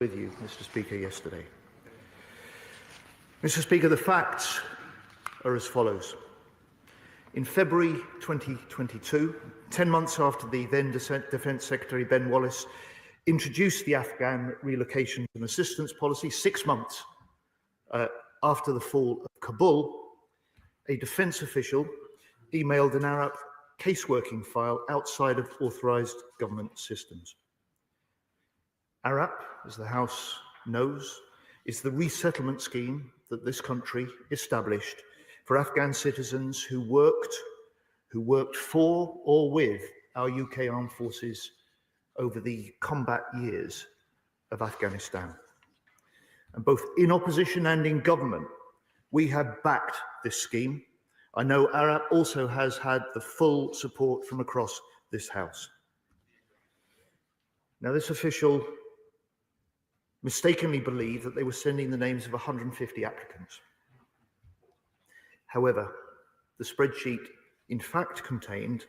with you, Mr. Speaker, yesterday. Mr. Speaker, the facts are as follows. In February 2022, 10 months after the then Defence Secretary Ben Wallace introduced the Afghan relocation and assistance policy, 6 months after the fall of Kabul, a defence official emailed an Arab caseworking file outside of authorised government systems. ARAP, as the House knows, is the resettlement scheme that this country established for Afghan citizens who worked for or with our UK armed forces over the combat years of Afghanistan. And both in opposition and in government, we have backed this scheme. I know ARAP also has had the full support from across this House. Now, this official mistakenly believed that they were sending the names of 150 applicants. However, the spreadsheet in fact contained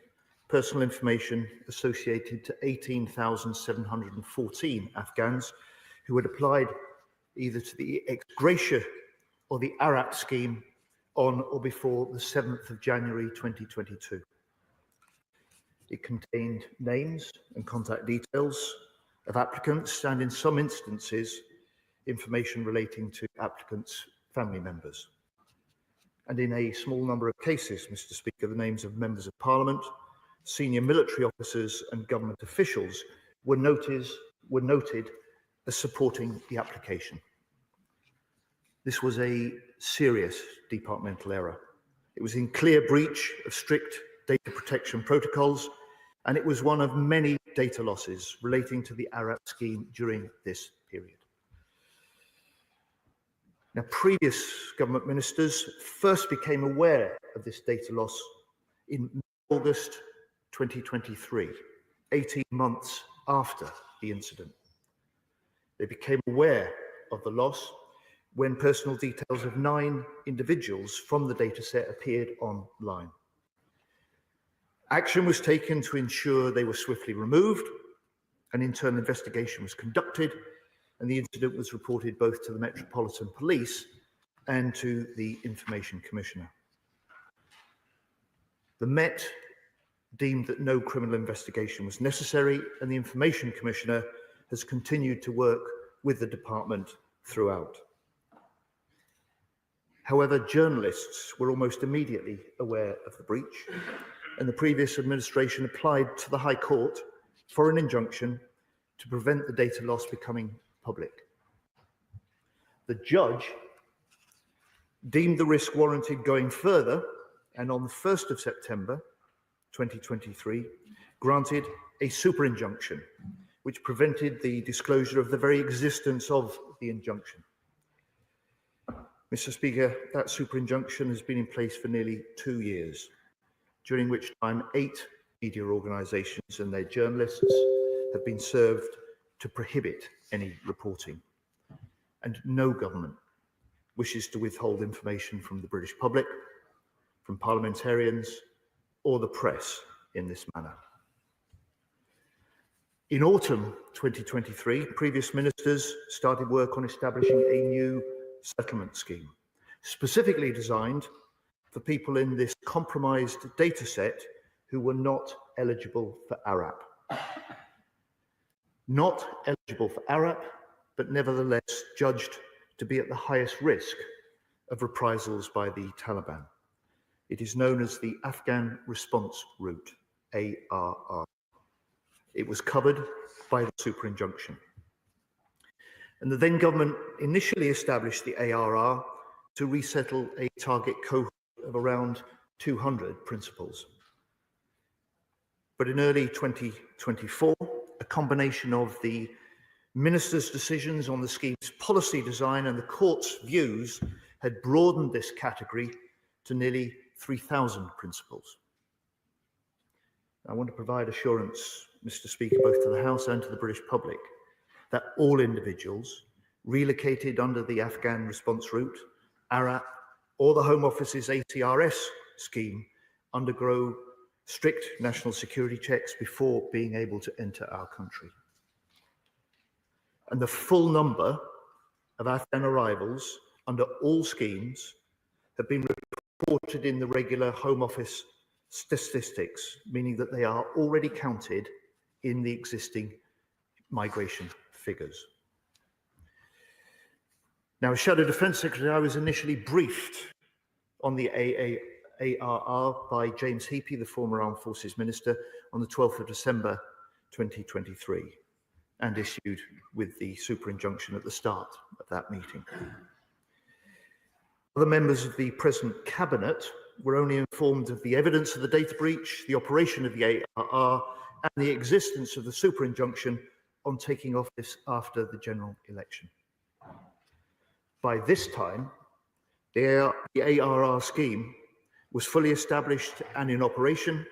personal information associated to 18,714 Afghans who had applied either to the ex gratia or the ARAP scheme on or before the 7th of January 2022. It contained names and contact details of applicants and, in some instances, information relating to applicants' family members. And in a small number of cases, Mr. Speaker, the names of members of Parliament, senior military officers and government officials were noted as supporting the application. This was a serious departmental error. It was in clear breach of strict data protection protocols, and it was one of many data losses relating to the ARAP scheme during this period. Now, previous government ministers first became aware of this data loss in August 2023, 18 months after the incident. They became aware of the loss when personal details of 9 individuals from the dataset appeared online. Action was taken to ensure they were swiftly removed. An internal investigation was conducted, and the incident was reported both to the Metropolitan Police and to the Information Commissioner. The Met deemed that no criminal investigation was necessary, and the Information Commissioner has continued to work with the department throughout. However, journalists were almost immediately aware of the breach, and the previous administration applied to the High Court for an injunction to prevent the data loss becoming public. The judge deemed the risk warranted going further, and on the 1st of September 2023, granted a superinjunction, which prevented the disclosure of the very existence of the injunction. Mr. Speaker, that superinjunction has been in place for nearly 2 years, during which time 8 media organisations and their journalists have been served to prohibit any reporting. And no government wishes to withhold information from the British public, from parliamentarians, or the press in this manner. In autumn 2023, previous ministers started work on establishing a new settlement scheme, specifically designed for people in this compromised data set who were not eligible for ARAP. Not eligible for ARAP, but nevertheless judged to be at the highest risk of reprisals by the Taliban. It is known as the Afghan Response Route, ARR. It was covered by the superinjunction. And the then government initially established the ARR to resettle a target cohort of around 200 principals. But in early 2024, a combination of the minister's decisions on the scheme's policy design and the court's views had broadened this category to nearly 3,000 principals. I want to provide assurance, Mr. Speaker, both to the House and to the British public, that all individuals relocated under the Afghan Response Route, ARAP, or the Home Office's ACRS scheme undergo strict national security checks before being able to enter our country. and the full number of Afghan arrivals under all schemes have been reported in the regular Home Office statistics, meaning that they are already counted in the existing migration figures. Now, as Shadow Defence Secretary, I was initially briefed on the ARR by James Heapy, the former Armed Forces Minister, on the 12th of December 2023, and issued with the superinjunction at the start of that meeting. Other members of the present Cabinet were only informed of the evidence of the data breach, the operation of the ARR, and the existence of the superinjunction on taking office after the general election. By this time, the ARR scheme was fully established and in operation.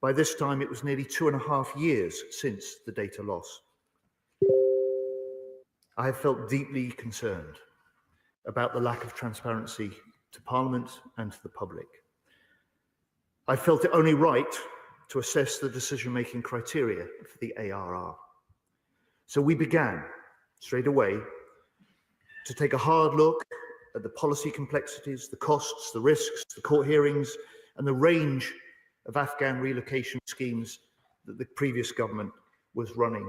By this time, it was nearly 2.5 years since the data loss. I have felt deeply concerned about the lack of transparency to Parliament and to the public. I felt it only right to assess the decision-making criteria for the ARR. So we began straight away to take a hard look at the policy complexities, the costs, the risks, the court hearings, and the range of Afghan relocation schemes that the previous government was running.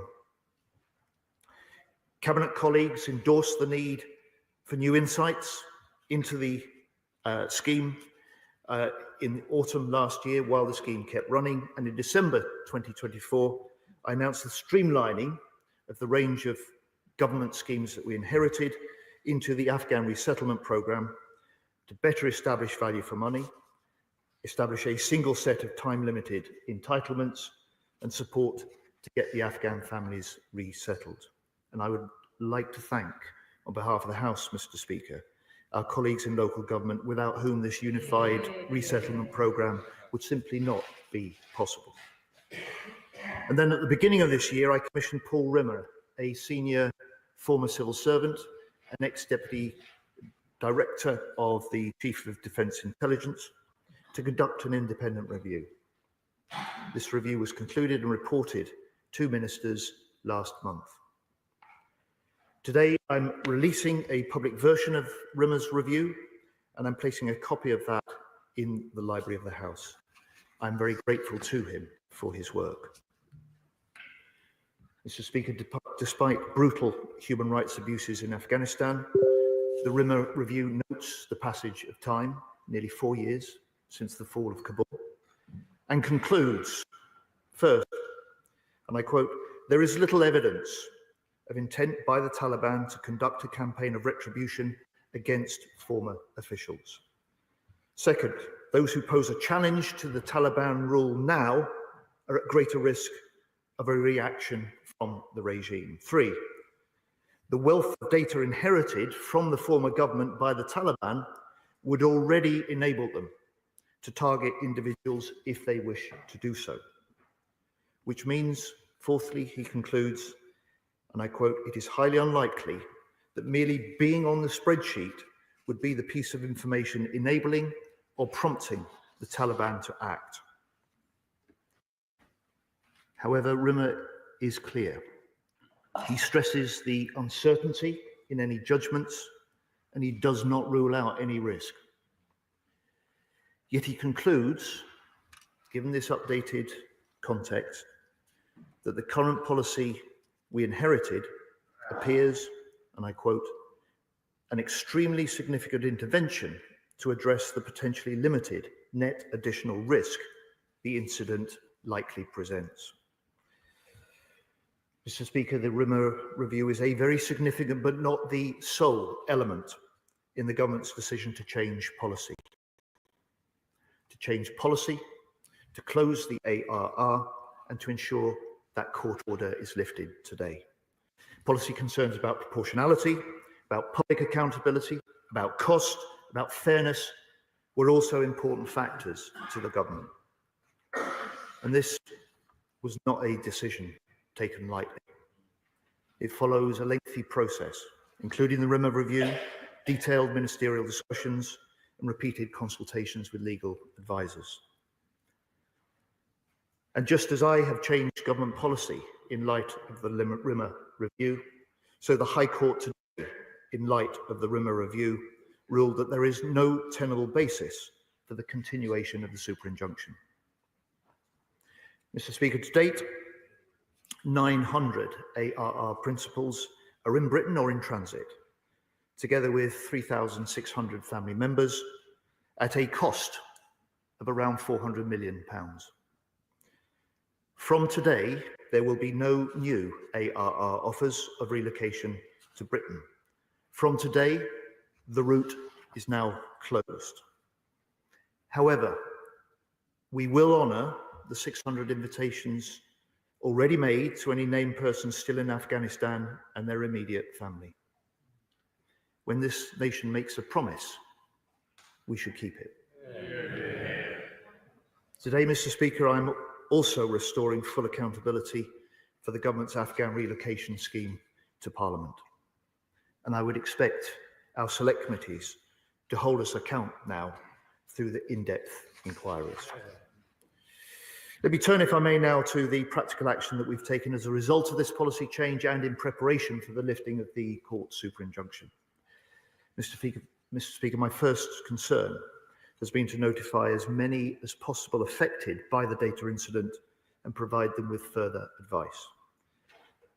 Cabinet colleagues endorsed the need for new insights into the scheme in autumn last year while the scheme kept running, and in December 2024, I announced the streamlining of the range of government schemes that we inherited into the Afghan resettlement programme to better establish value for money, establish a single set of time-limited entitlements, and support to get the Afghan families resettled. And I would like to thank, on behalf of the House, Mr. Speaker, our colleagues in local government, without whom this unified resettlement programme would simply not be possible. And then at the beginning of this year, I commissioned Paul Rimmer, a senior former civil servant, an ex-deputy director of the Chief of Defence Intelligence, to conduct an independent review. This review was concluded and reported to ministers last month. Today, I'm releasing a public version of Rimmer's review, and I'm placing a copy of that in the Library of the House. I'm very grateful to him for his work. Mr. Speaker, despite brutal human rights abuses in Afghanistan, the Rimmer review notes the passage of time, nearly 4 years since the fall of Kabul, and concludes, first, and I quote, "There is little evidence of intent by the Taliban to conduct a campaign of retribution against former officials. Second, those who pose a challenge to the Taliban rule now are at greater risk of a reaction from the regime. Three, the wealth of data inherited from the former government by the Taliban would already enable them to target individuals if they wish to do so. Which means, fourthly, he concludes, and I quote, "It is highly unlikely that merely being on the spreadsheet would be the piece of information enabling or prompting the Taliban to act." However, Rimmer is clear. He stresses the uncertainty in any judgments, and he does not rule out any risk. Yet he concludes, given this updated context, that the current policy we inherited appears, and I quote, "an extremely significant intervention to address the potentially limited net additional risk the incident likely presents." Mr. Speaker, the Rimmer review is a very significant but not the sole element in the government's decision to change policy. To change policy, to close the ARR, and to ensure that court order is lifted today. Policy concerns about proportionality, about public accountability, about cost, about fairness were also important factors to the government. And this was not a decision taken lightly. It follows a lengthy process, including the Rimmer review, detailed ministerial discussions, and repeated consultations with legal advisors. And just as I have changed government policy in light of the Rimmer review, So the High Court today, in light of the Rimmer review, ruled that there is no tenable basis for the continuation of the superinjunction. Mr. Speaker, to date, 900 ARR principals are in Britain or in transit, together with 3,600 family members, at a cost of around £400 million. From today, there will be no new ARR offers of relocation to Britain. From today, the route is now closed. However, we will honour the 600 invitations already made to any named persons still in Afghanistan and their immediate family. When this nation makes a promise, we should keep it. Today, Mr. Speaker, I'm also restoring full accountability for the government's Afghan relocation scheme to Parliament. And I would expect our select committees to hold us account now through the in-depth inquiries. Let me turn, if I may, now to the practical action that we've taken as a result of this policy change and in preparation for the lifting of the court superinjunction. Mr. Speaker, my first concern has been to notify as many as possible affected by the data incident and provide them with further advice.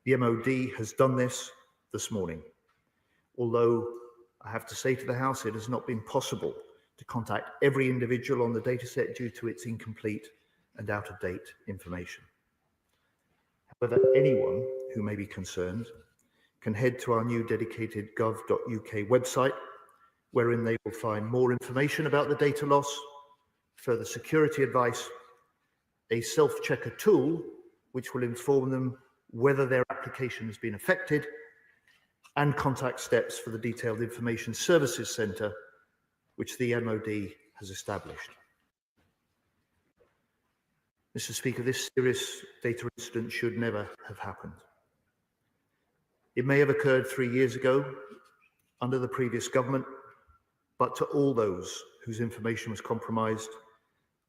The MOD has done this morning, although I have to say to the House it has not been possible to contact every individual on the dataset due to its incomplete and out-of-date information. However, anyone who may be concerned can head to our new dedicated gov.uk website, wherein they will find more information about the data loss, further security advice, a self-checker tool which will inform them whether their application has been affected, and contact steps for the Detailed Information Services Centre, which the MOD has established. Mr. Speaker, this serious data incident should never have happened. It may have occurred 3 years ago under the previous government, but to all those whose information was compromised,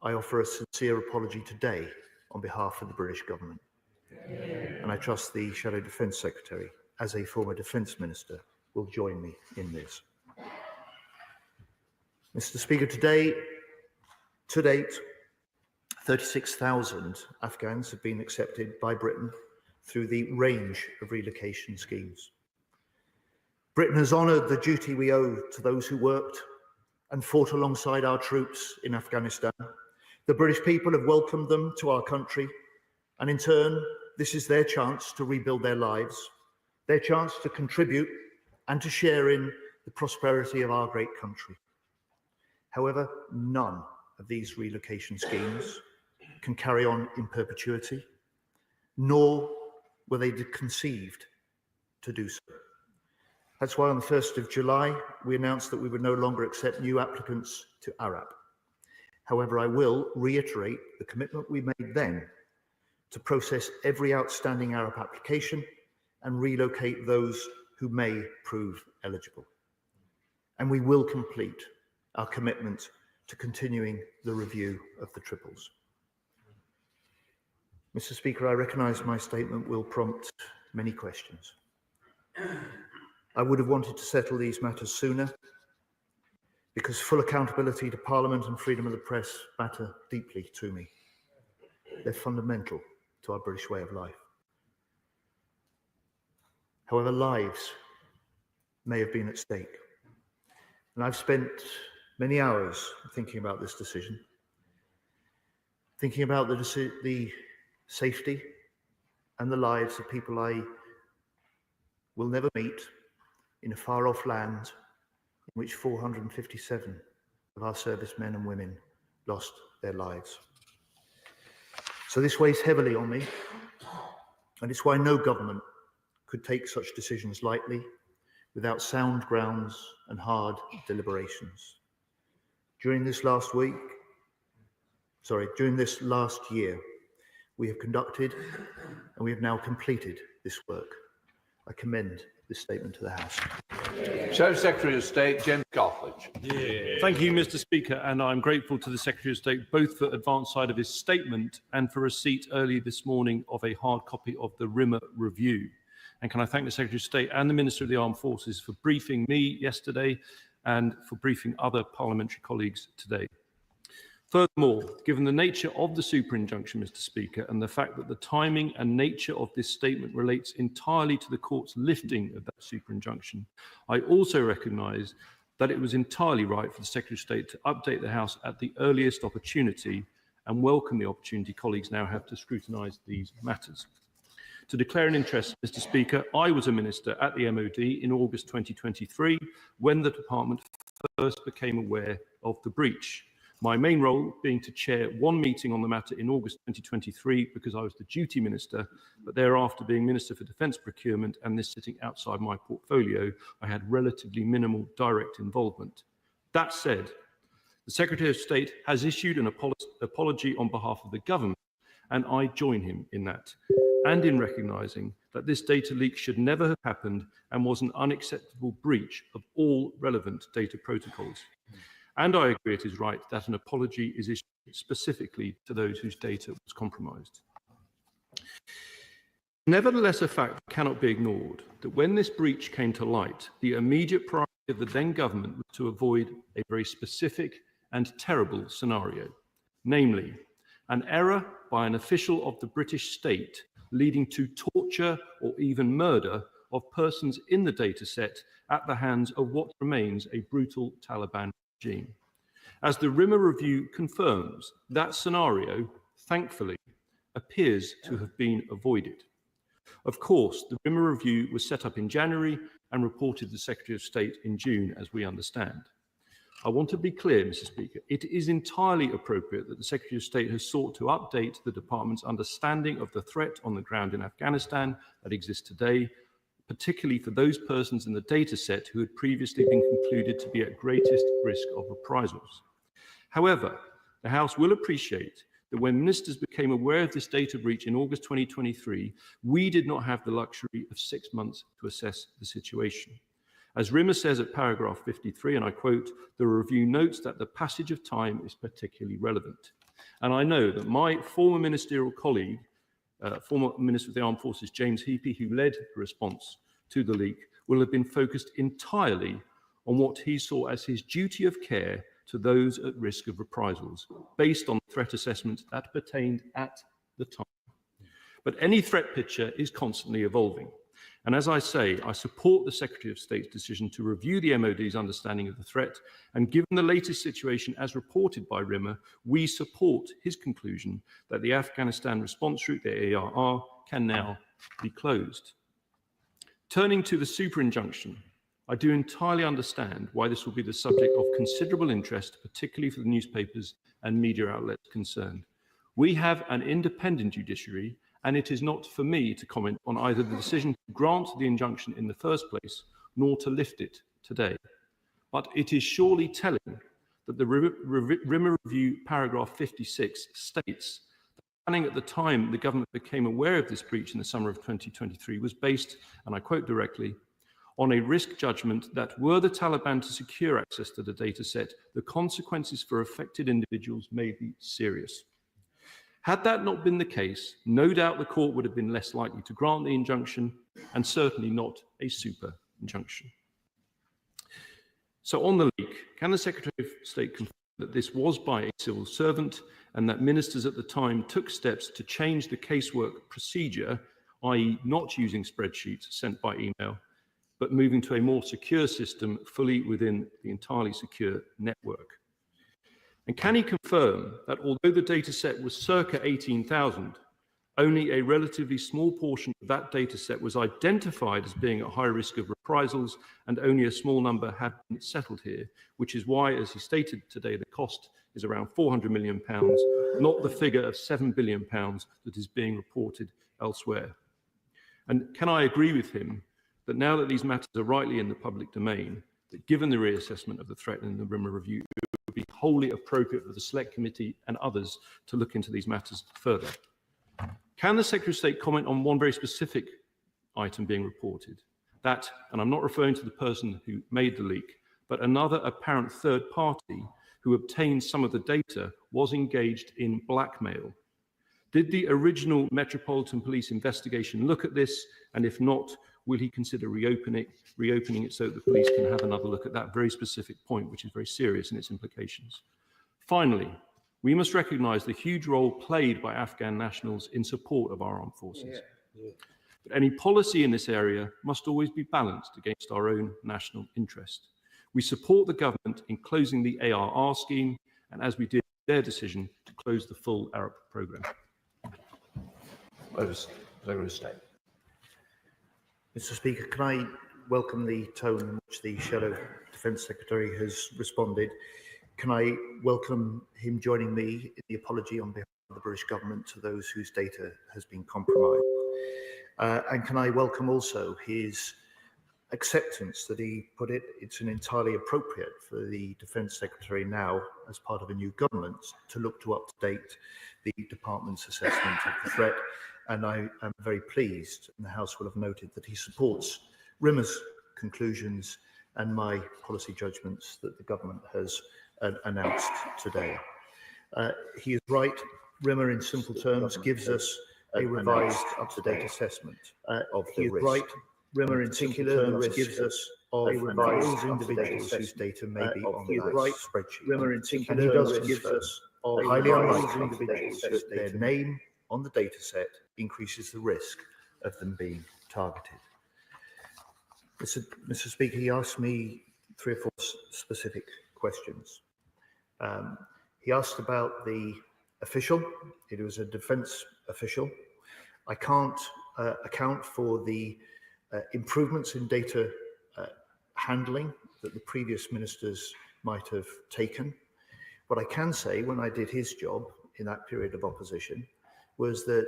I offer a sincere apology today on behalf of the British government. And I trust the Shadow Defence Secretary, as a former Defence Minister, will join me in this. Mr. Speaker, to date, 36,000 Afghans have been accepted by Britain through the range of relocation schemes. Britain has honoured the duty we owe to those who worked and fought alongside our troops in Afghanistan. The British people have welcomed them to our country, and in turn, this is their chance to rebuild their lives, their chance to contribute and to share in the prosperity of our great country. However, none of these relocation schemes can carry on in perpetuity, nor were they conceived to do so. That's why on the 1st of July, we announced that we would no longer accept new applicants to ARAP. However, I will reiterate the commitment we made then to process every outstanding ARAP application and relocate those who may prove eligible. And we will complete our commitment to continuing the review of the triples. Mr. Speaker, I recognise my statement will prompt many questions. I would have wanted to settle these matters sooner, because full accountability to Parliament and freedom of the press matter deeply to me. They're fundamental to our British way of life. However, lives may have been at stake. And I've spent many hours thinking about this decision, thinking about the safety and the lives of people I will never meet in a far-off land in which 457 of our servicemen and women lost their lives. So this weighs heavily on me, and it's why no government could take such decisions lightly without sound grounds and hard deliberations. During this last year, we have conducted and we have now completed this work. I commend this statement to the House. Shadow Secretary of State, James Cartledge. Thank you, Mr. Speaker, and I'm grateful to the Secretary of State both for advance side of his statement and for receipt early this morning of a hard copy of the Rimmer review. And can I thank the Secretary of State and the Minister of the Armed Forces for briefing me yesterday and for briefing other parliamentary colleagues today. Furthermore, given the nature of the superinjunction, Mr. Speaker, and the fact that the timing and nature of this statement relates entirely to the court's lifting of that superinjunction, I also recognise that it was entirely right for the Secretary of State to update the House at the earliest opportunity and welcome the opportunity colleagues now have to scrutinise these matters. To declare an interest, Mr. Speaker, I was a minister at the MOD in August 2023 when the department first became aware of the breach. My main role being to chair one meeting on the matter in August 2023 because I was the duty minister, but thereafter being Minister for Defence Procurement and this sitting outside my portfolio, I had relatively minimal direct involvement. That said, the Secretary of State has issued an apology on behalf of the government, and I join him in that, and in recognising that this data leak should never have happened and was an unacceptable breach of all relevant data protocols. And I agree it is right that an apology is issued specifically to those whose data was compromised. Nevertheless, a fact cannot be ignored that when this breach came to light, the immediate priority of the then government was to avoid a very specific and terrible scenario, namely, an error by an official of the British state leading to torture or even murder of persons in the dataset at the hands of what remains a brutal Taliban regime. As the Rimmer review confirms, that scenario, thankfully, appears to have been avoided. Of course, the Rimmer review was set up in January and reported to the Secretary of State in June, as we understand. I want to be clear, Mr. Speaker, it is entirely appropriate that the Secretary of State has sought to update the department's understanding of the threat on the ground in Afghanistan that exists today, particularly for those persons in the data set who had previously been concluded to be at greatest risk of reprisals. However, the House will appreciate that when ministers became aware of this data breach in August 2023, we did not have the luxury of 6 months to assess the situation. As Rimmer says at paragraph 53, and I quote, the review notes that the passage of time is particularly relevant. And I know that my former ministerial colleague, former Minister of the Armed Forces, James Heapy, who led the response to the leak, will have been focused entirely on what he saw as his duty of care to those at risk of reprisals, based on threat assessment that pertained at the time. But any threat picture is constantly evolving. And as I say, I support the Secretary of State's decision to review the MOD's understanding of the threat, and given the latest situation as reported by Rimmer, we support his conclusion that the Afghanistan response route, the ARR, can now be closed. Turning to the superinjunction, I do entirely understand why this will be the subject of considerable interest, particularly for the newspapers and media outlets concerned. We have an independent judiciary, and it is not for me to comment on either the decision to grant the injunction in the first place, nor to lift it today. But it is surely telling that the Rimmer Review paragraph 56 states that planning at the time the government became aware of this breach in the summer of 2023 was based, and I quote directly, on a risk judgment that were the Taliban to secure access to the data set, the consequences for affected individuals may be serious. Had that not been the case, no doubt the court would have been less likely to grant the injunction, and certainly not a super injunction. So on the leak, can the Secretary of State confirm that this was by a civil servant and that ministers at the time took steps to change the casework procedure, i.e. not using spreadsheets sent by email, but moving to a more secure system fully within the entirely secure network? And can he confirm that although the data set was circa 18,000, only a relatively small portion of that data set was identified as being at high risk of reprisals, and only a small number had been settled here, which is why, as he stated today, the cost is around £400 million, not the figure of £7 billion that is being reported elsewhere? And can I agree with him that now that these matters are rightly in the public domain, that given the reassessment of the threat in the Rimmer Review, it would be wholly appropriate for the Select Committee and others to look into these matters further? Can the Secretary of State comment on one very specific item being reported? That, and I'm not referring to the person who made the leak, but another apparent third party who obtained some of the data was engaged in blackmail. Did the original Metropolitan Police investigation look at this? And if not, will he consider reopening it so that the police can have another look at that very specific point, which is very serious in its implications? Finally, we must recognise the huge role played by Afghan nationals in support of our armed forces. But any policy in this area must always be balanced against our own national interest. We support the government in closing the ARR scheme, and as we did their decision to close the full Arab programme. Secretary of State. Mr. Speaker, can I welcome the tone in which the Shadow Defence Secretary has responded? Can I welcome him joining me in the apology on behalf of the British government to those whose data has been compromised? And can I welcome also his acceptance that he put it's entirely appropriate for the Defence Secretary now, as part of a new government, to look to up-to-date the department's assessment of the threat. And I am very pleased, and the House will have noted, that he supports RIMA's conclusions and my policy judgments that the government has announced today. He is right. RIMA, in simple terms, gives us a revised, up-to-date assessment of the risk. Right. RIMA, in particular, the risk gives us a revised individuals whose data may be on the spreadsheet. RIMA, in particular, gives us a highly unlikely individuals that their name on the data set increases the risk of them being targeted. Mr. Speaker, he asked me 3 or 4 specific questions. He asked about the official. It was a defence official. I can't account for the improvements in data handling that the previous ministers might have taken. What I can say, when I did his job in that period of opposition, was that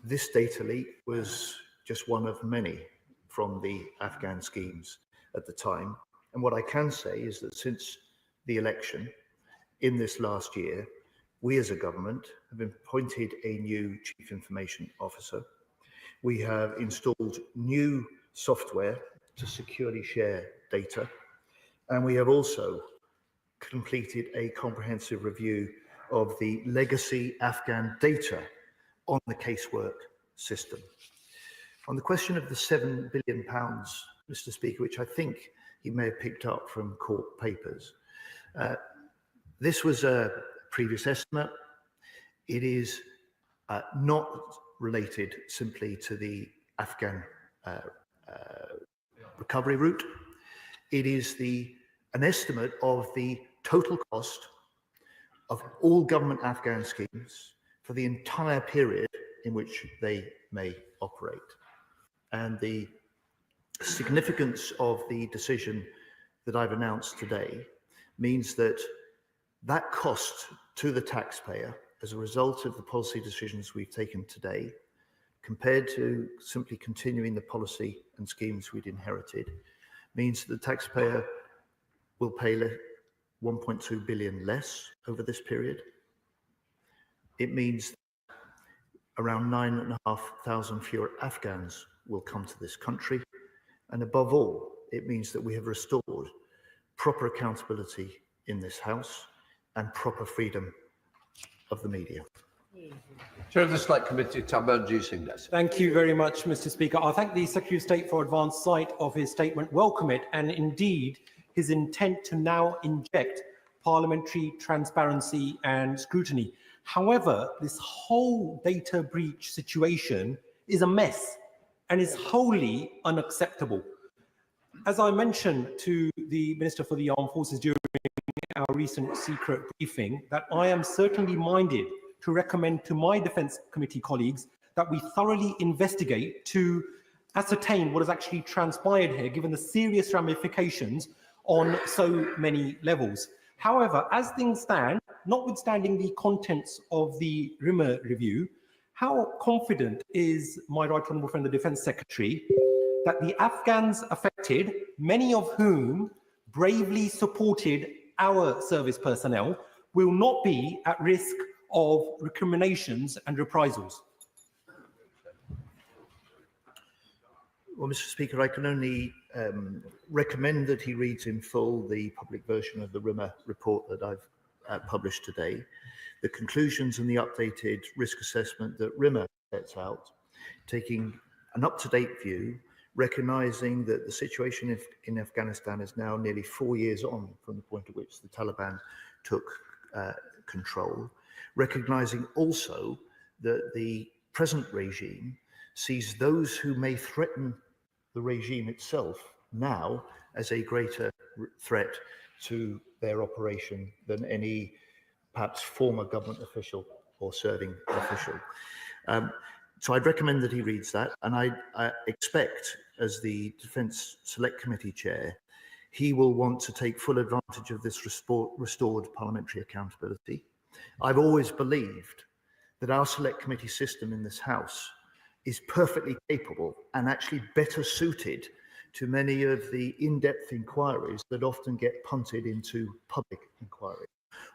this data leak was just one of many from the Afghan schemes at the time. And what I can say is that since the election in this last year, we as a government have appointed a new Chief Information Officer. We have installed new software to securely share data. And we have also completed a comprehensive review of the legacy Afghan data on the casework system. On the question of the £7 billion, Mr. Speaker, which I think he may have picked up from court papers, this was a previous estimate. It is not related simply to the Afghan recovery route. It is an estimate of the total cost of all government Afghan schemes for the entire period in which they may operate. And the significance of the decision that I've announced today means that that cost to the taxpayer as a result of the policy decisions we've taken today, compared to simply continuing the policy and schemes we'd inherited, means that the taxpayer will pay 1.2 billion less over this period. It means around 9,500 fewer Afghans will come to this country. And above all, it means that we have restored proper accountability in this House and proper freedom of the media. Chair of the Select Committee, Tabanji Singh. Thank you very much, Mr. Speaker. I thank the Secretary of State for advance sight of his statement, welcome it, and indeed his intent to now inject parliamentary transparency and scrutiny. However, this whole data breach situation is a mess and is wholly unacceptable. As I mentioned to the Minister for the Armed Forces during our recent secret briefing, that I am certainly minded to recommend to my Defence Committee colleagues that we thoroughly investigate to ascertain what has actually transpired here, given the serious ramifications on so many levels. However, as things stand, notwithstanding the contents of the RIMA review, how confident is my right honourable friend, the Defence Secretary, that the Afghans affected, many of whom bravely supported our service personnel, will not be at risk of recriminations and reprisals? Well, Mr. Speaker, I can only recommend that he reads in full the public version of the RIMA report that I've published today. the conclusions and the updated risk assessment that RIMA sets out, taking an up-to-date view, recognizing that the situation in Afghanistan is now nearly 4 years on from the point at which the Taliban took control, recognizing also that the present regime sees those who may threaten the regime itself now as a greater threat to their operation than any perhaps former government official or serving official. So I'd recommend that he reads that, and I expect, as the Defence Select Committee Chair, he will want to take full advantage of this restored parliamentary accountability. I've always believed that our Select Committee system in this House is perfectly capable and actually better suited to many of the in-depth inquiries that often get punted into public inquiry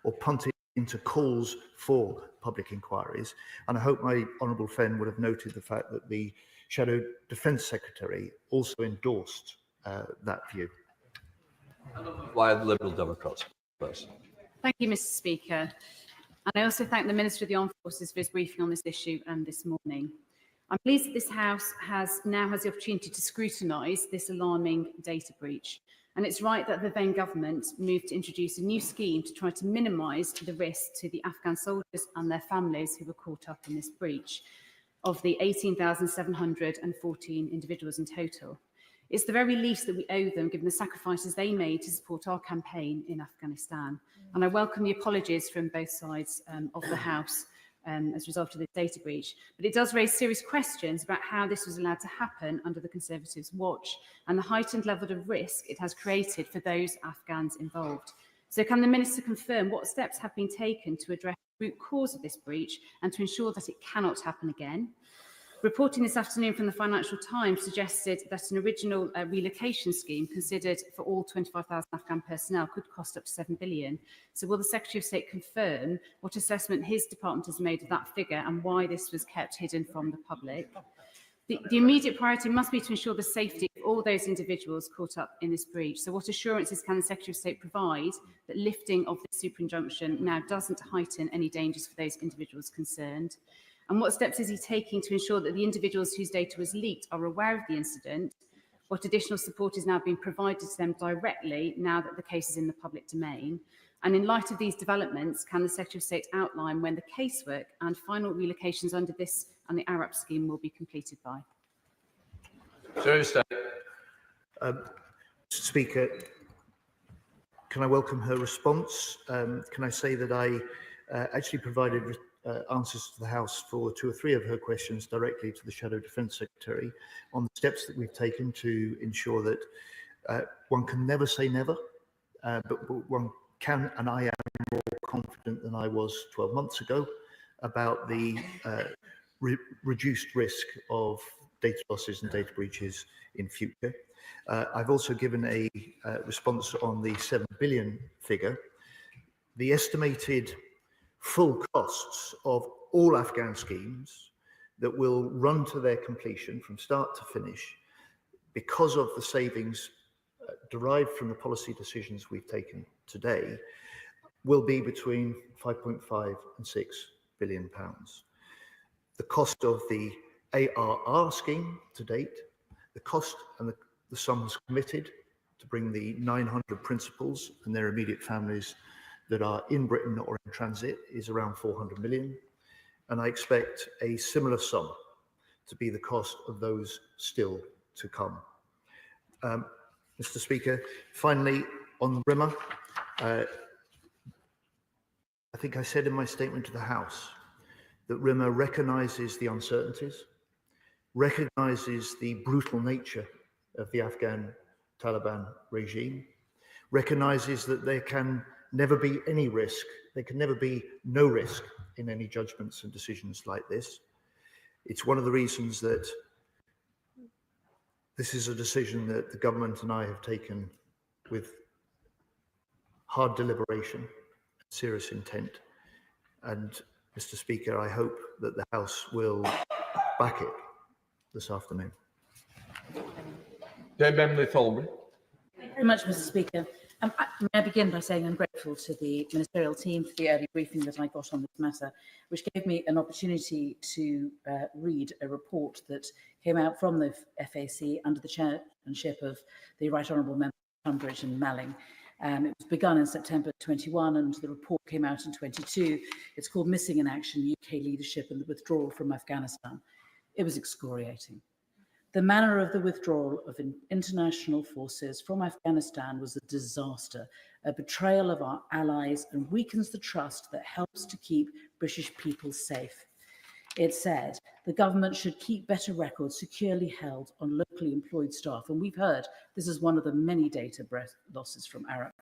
or punted into calls for public inquiries. And I hope my honourable friend would have noted the fact that the Shadow Defence Secretary also endorsed that view. Why the Liberal Democrats first? Thank you, Mr. Speaker. And I also thank the Minister of the Armed Forces for his briefing on this issue this morning. I'm pleased that this House now has the opportunity to scrutinise this alarming data breach. And it's right that the then government moved to introduce a new scheme to try to minimise the risk to the Afghan soldiers and their families who were caught up in this breach of the 18,714 individuals in total. It's the very least that we owe them, given the sacrifices they made to support our campaign in Afghanistan. And I welcome the apologies from both sides of the House as a result of this data breach. But it does raise serious questions about how this was allowed to happen under the Conservatives' watch and the heightened level of risk it has created for those Afghans involved. So can the Minister confirm what steps have been taken to address the root cause of this breach and to ensure that it cannot happen again? Reporting this afternoon from the Financial Times suggested that an original relocation scheme considered for all 25,000 Afghan personnel could cost up to 7 billion. So will the Secretary of State confirm what assessment his department has made of that figure and why this was kept hidden from the public? The immediate priority must be to ensure the safety of all those individuals caught up in this breach. So what assurances can the Secretary of State provide that lifting of the superinjunction now doesn't heighten any dangers for those individuals concerned? And what steps is he taking to ensure that the individuals whose data was leaked are aware of the incident? What additional support is now being provided to them directly now that the case is in the public domain? And in light of these developments, can the Secretary of State outline when the casework and final relocations under this and the ARAP scheme will be completed by? Secretary of State. Mr. Speaker, can I welcome her response? Can I say that I actually provided answers to the House for 2 or 3 of her questions directly to the Shadow Defence Secretary on the steps that we've taken to ensure that one can never say never, but one can, and I am more confident than I was 12 months ago about the reduced risk of data losses and data breaches in future. I've also given a response on the 7 billion figure. The estimated full costs of all Afghan schemes that will run to their completion from start to finish because of the savings derived from the policy decisions we've taken today will be between 5.5 and 6 billion pounds. The cost of the ARR scheme to date, the cost and the sums committed to bring the 900 principals and their immediate families that are in Britain or in transit is around 400 million. And I expect a similar sum to be the cost of those still to come. Mr. Speaker, finally, on RIMA, I think I said in my statement to the House that RIMA recognises the uncertainties, recognises the brutal nature of the Afghan Taliban regime, recognises that there can never be any risk, there can never be no risk in any judgments and decisions like this. It's one of the reasons that this is a decision that the government and I have taken with hard deliberation, serious intent. And Mr. Speaker, I hope that the House will back it this afternoon. Dame Emily Thornbury. Thank you very much, Mr. Speaker. May I begin by saying I'm grateful to the ministerial team for the early briefing that I got on this matter, which gave me an opportunity to read a report that came out from the FAC under the chairmanship of the Right Honourable Member Tunbridge and Malling. It was begun in September 21 and the report came out in 22. It's called Missing in Action, UK Leadership and the Withdrawal from Afghanistan. It was excoriating. The manner of the withdrawal of international forces from Afghanistan was a disaster, a betrayal of our allies, and weakens the trust that helps to keep British people safe. It said the government should keep better records securely held on locally employed staff, and we've heard this is one of the many data losses from Arab,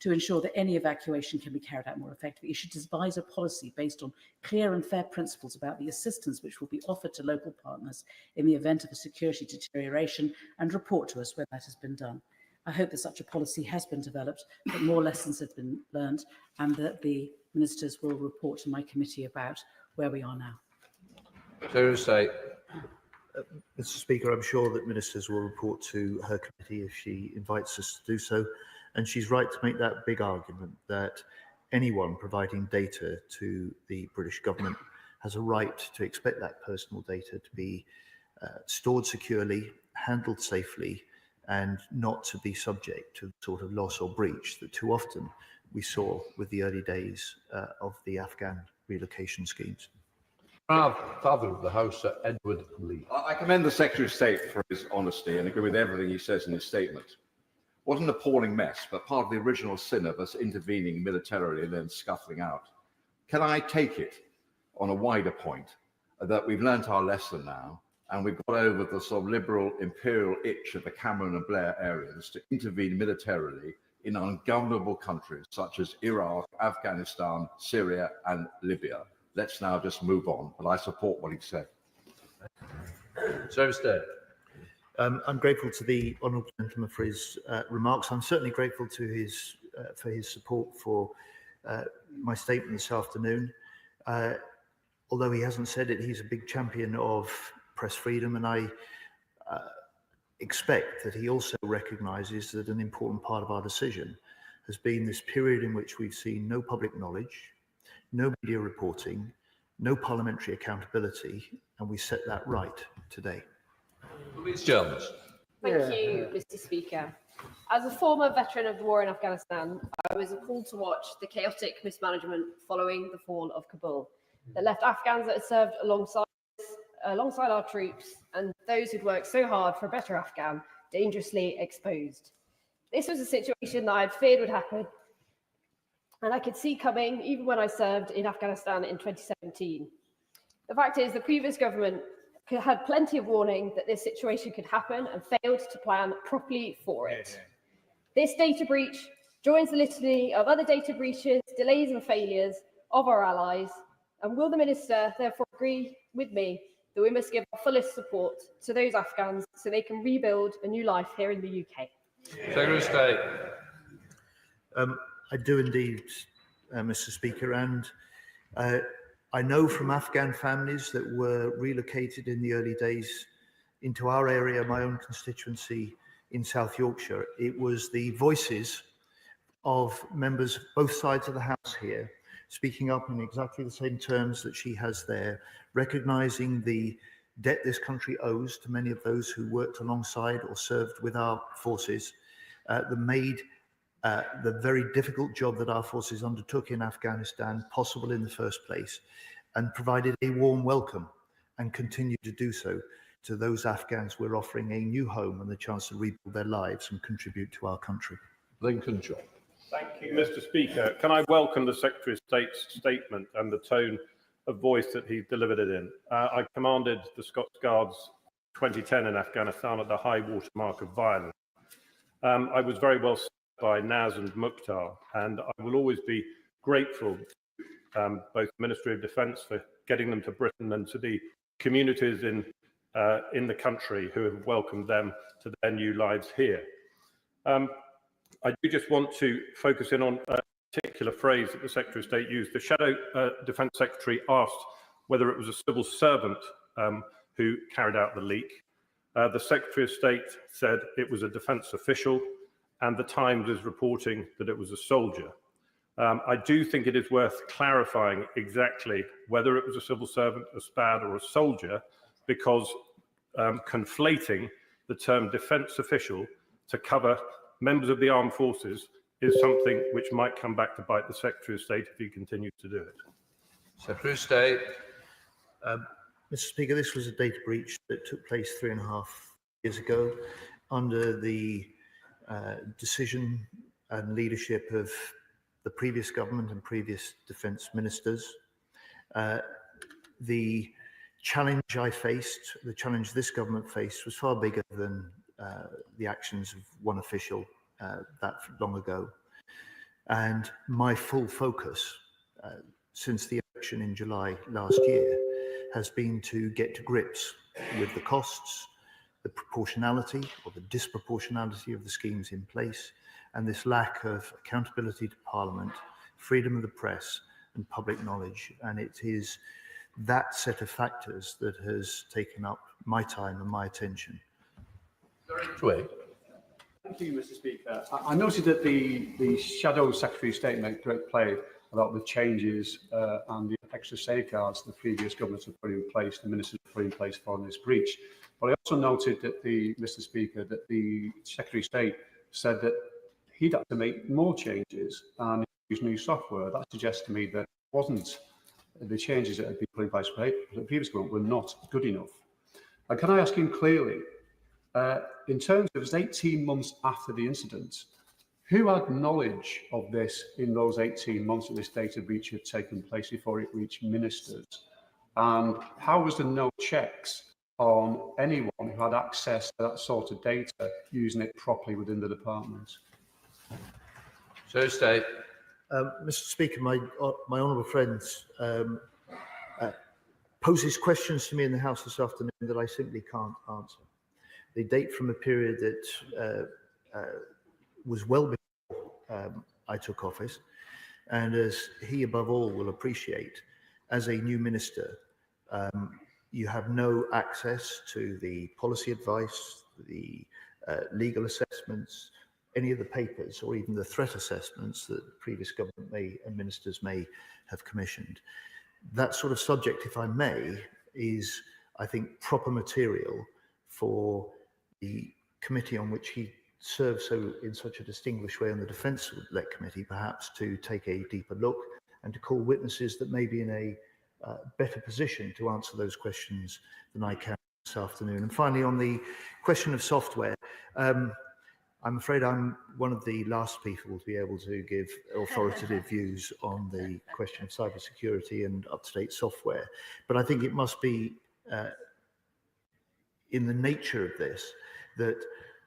to ensure that any evacuation can be carried out more effectively. It should devise a policy based on clear and fair principles about the assistance which will be offered to local partners in the event of a security deterioration and report to us when that has been done. I hope that such a policy has been developed, that more lessons have been learned, and that the ministers will report to my committee about where we are now. Secretary of State. Mr. Speaker, I'm sure that ministers will report to her committee if she invites us to do so. And she's right to make that big argument that anyone providing data to the British government has a right to expect that personal data to be stored securely, handled safely, and not to be subject to the sort of loss or breach that too often we saw with the early days of the Afghan relocation schemes. Father of the House, Sir Edward Lee. I commend the Secretary of State for his honesty and agree with everything he says in his statement. What an appalling mess, but part of the original sin of us intervening militarily and then scuffling out. Can I take it on a wider point that we've learnt our lesson now and we've got over the sort of liberal imperial itch of the Cameron and Blair areas to intervene militarily in ungovernable countries such as Iraq, Afghanistan, Syria and Libya? Let's now just move on, but I support what he said. Secretary of State. I'm grateful to the honourable gentleman for his remarks. I'm certainly grateful to his for his support for my statement this afternoon. Although he hasn't said it, he's a big champion of press freedom, and I expect that he also recognises that an important part of our decision has been this period in which we've seen no public knowledge, no media reporting, no parliamentary accountability, and we set that right today. Louise Jones. Thank you, Mr. Speaker. As a former veteran of the war in Afghanistan, I was appalled to watch the chaotic mismanagement following the fall of Kabul that left Afghans that had served alongside our troops and those who'd worked so hard for a better Afghan dangerously exposed. This was a situation that I had feared would happen, and I could see coming even when I served in Afghanistan in 2017. The fact is, the previous government had plenty of warning that this situation could happen and failed to plan properly for it. This data breach joins the litany of other data breaches, delays and failures of our allies. And will the Minister therefore agree with me that we must give our fullest support to those Afghans so they can rebuild a new life here in the UK? Secretary of State. I do indeed, Mr. Speaker, and I know from Afghan families that were relocated in the early days into our area, my own constituency in South Yorkshire. It was the voices of members of both sides of the House here speaking up in exactly the same terms that she has there, recognising the debt this country owes to many of those who worked alongside or served with our forces, that made the very difficult job that our forces undertook in Afghanistan possible in the first place, and provided a warm welcome and continue to do so to those Afghans we're offering a new home and the chance to rebuild their lives and contribute to our country. Lincoln John. Thank you, Mr. Speaker. Can I welcome the Secretary of State's statement and the tone of voice that he delivered it in? I commanded the Scots Guards 2010 in Afghanistan at the high water mark of violence. I was very well served by Naz and Mukhtar, and I will always be grateful to both the Ministry of Defence for getting them to Britain and to the communities in the country who have welcomed them to their new lives here. I do just want to focus in on a particular phrase that the Secretary of State used. The Shadow Defence Secretary asked whether it was a civil servant who carried out the leak. The Secretary of State said it was a defence official, and the Times is reporting that it was a soldier. I do think it is worth clarifying exactly whether it was a civil servant, a SPAD, or a soldier, because conflating the term defence official to cover members of the armed forces is something which might come back to bite the Secretary of State if he continues to do it. Secretary of State. Mr. Speaker, this was a data breach that took place 3.5 years ago under the decision and leadership of the previous government and previous defence ministers. The challenge I faced, the challenge this government faced, was far bigger than the actions of one official that long ago. And my full focus since the election in July last year has been to get to grips with the costs, the proportionality or the disproportionality of the schemes in place, and this lack of accountability to Parliament, freedom of the press, and public knowledge. And it is that set of factors that has taken up my time and my attention. Thank you, Mr. Speaker. I noted that the Shadow Secretary statement great play about the changes and the extra safeguards the previous governments have put in place, the ministers have put in place for this breach. But I also noted that Mr. Speaker, that the Secretary of State said that he'd have to make more changes and use new software. That suggests to me that it wasn't the changes that had been put in place by the previous government were not good enough. And can I ask him clearly, in terms of 18 months after the incident, who had knowledge of this in those 18 months that this data breach had taken place before it reached ministers? And how was there no checks on anyone who had access to that sort of data using it properly within the department? So State. Mr. Speaker, my honourable friends poses questions to me in the House this afternoon that I simply can't answer. They date from a period that was well before I took office, and as he above all will appreciate, as a new minister, you have no access to the policy advice, the legal assessments, any of the papers, or even the threat assessments that the previous government and ministers may have commissioned. That sort of subject, if I may, is, I think, proper material for the committee on which he serves in such a distinguished way on the Defence-led Committee, perhaps to take a deeper look and to call witnesses that may be in a better position to answer those questions than I can this afternoon. And finally, on the question of software, I'm afraid I'm one of the last people to be able to give authoritative views on the question of cybersecurity and up-to-date software. But I think it must be in the nature of this that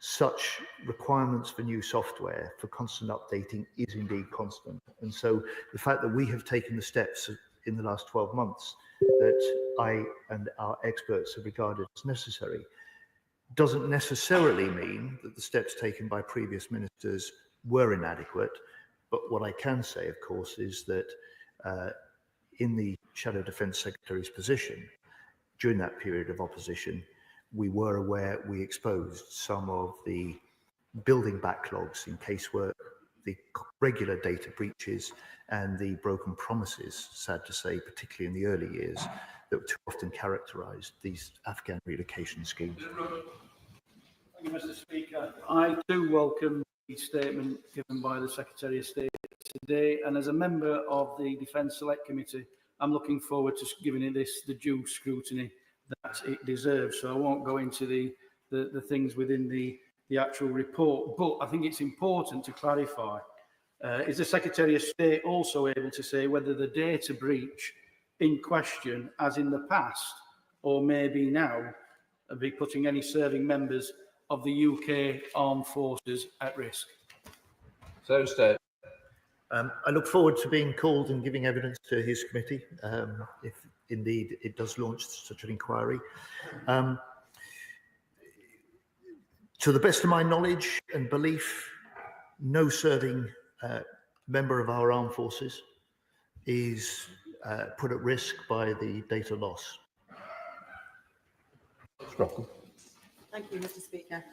such requirements for new software, for constant updating, is indeed constant. And so the fact that we have taken the steps in the last 12 months that I and our experts have regarded as necessary doesn't necessarily mean that the steps taken by previous ministers were inadequate. But what I can say, of course, is that in the Shadow Defence Secretary's position, during that period of opposition, we were aware we exposed some of the building backlogs in casework, the regular data breaches, and the broken promises, sad to say, particularly in the early years, that too often characterised these Afghan relocation schemes. Thank you, Mr. Speaker. I do welcome the statement given by the Secretary of State today, and as a member of the Defence Select Committee, I'm looking forward to giving it the due scrutiny that it deserves. So I won't go into the things within the actual report, but I think it's important to clarify. Is the Secretary of State also able to say whether the data breach in question, as in the past, or maybe now, be putting any serving members of the UK armed forces at risk? So State. I look forward to being called and giving evidence to his committee, if indeed it does launch such an inquiry. To the best of my knowledge and belief, no serving member of our armed forces is put at risk by the data loss. Scruffle. Thank you, Mr. Speaker.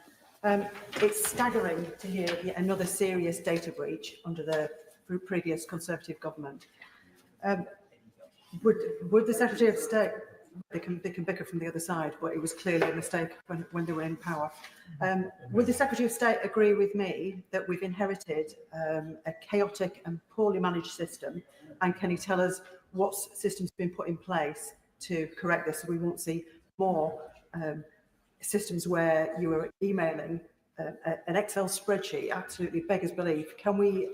It's staggering to hear yet another serious data breach under the previous Conservative government. Would the Secretary of State, they can bicker from the other side, but it was clearly a mistake when they were in power. Would the Secretary of State agree with me that we've inherited a chaotic and poorly managed system? And can he tell us what systems have been put in place to correct this so we won't see more systems where you are emailing an Excel spreadsheet absolutely beggars belief? Can we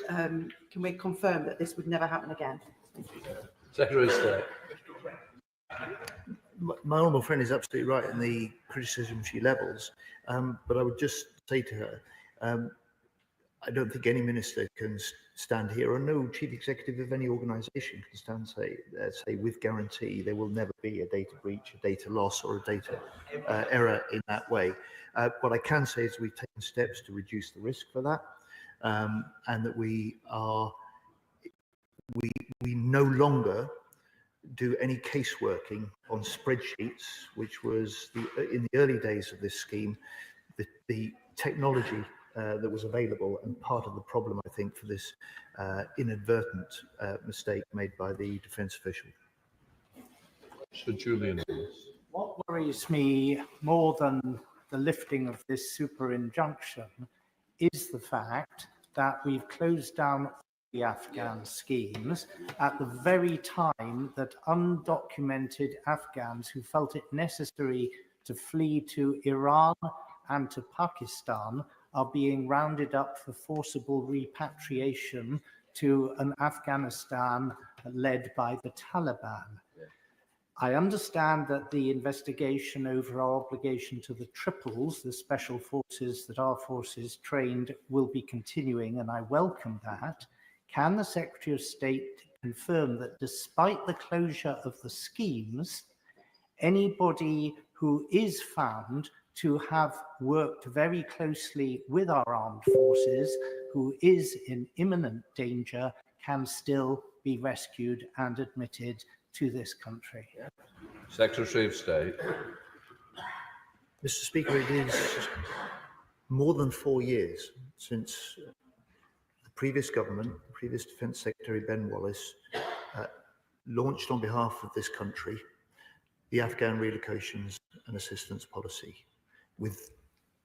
confirm that this would never happen again? Secretary of State. My honourable friend is absolutely right in the criticism she levels, but I would just say to her, I don't think any minister can stand here, or no chief executive of any organisation can stand say with guarantee there will never be a data breach, a data loss, or a data error in that way. What I can say is we've taken steps to reduce the risk for that, and that we no longer do any caseworking on spreadsheets, which was in the early days of this scheme, the technology that was available, and part of the problem, I think, for this inadvertent mistake made by the defence official. Sir Julian. What worries me more than the lifting of this superinjunction is the fact that we've closed down the Afghan schemes at the very time that undocumented Afghans who felt it necessary to flee to Iran and to Pakistan are being rounded up for forcible repatriation to an Afghanistan led by the Taliban. I understand that the investigation over our obligation to the triples, the special forces that our forces trained, will be continuing, and I welcome that. Can the Secretary of State confirm that despite the closure of the schemes, anybody who is found to have worked very closely with our armed forces, who is in imminent danger, can still be rescued and admitted to this country? Secretary of State. Mr. Speaker, it is more than 4 years since the previous government, previous Defence Secretary Ben Wallace, launched on behalf of this country the Afghan relocations and assistance policy with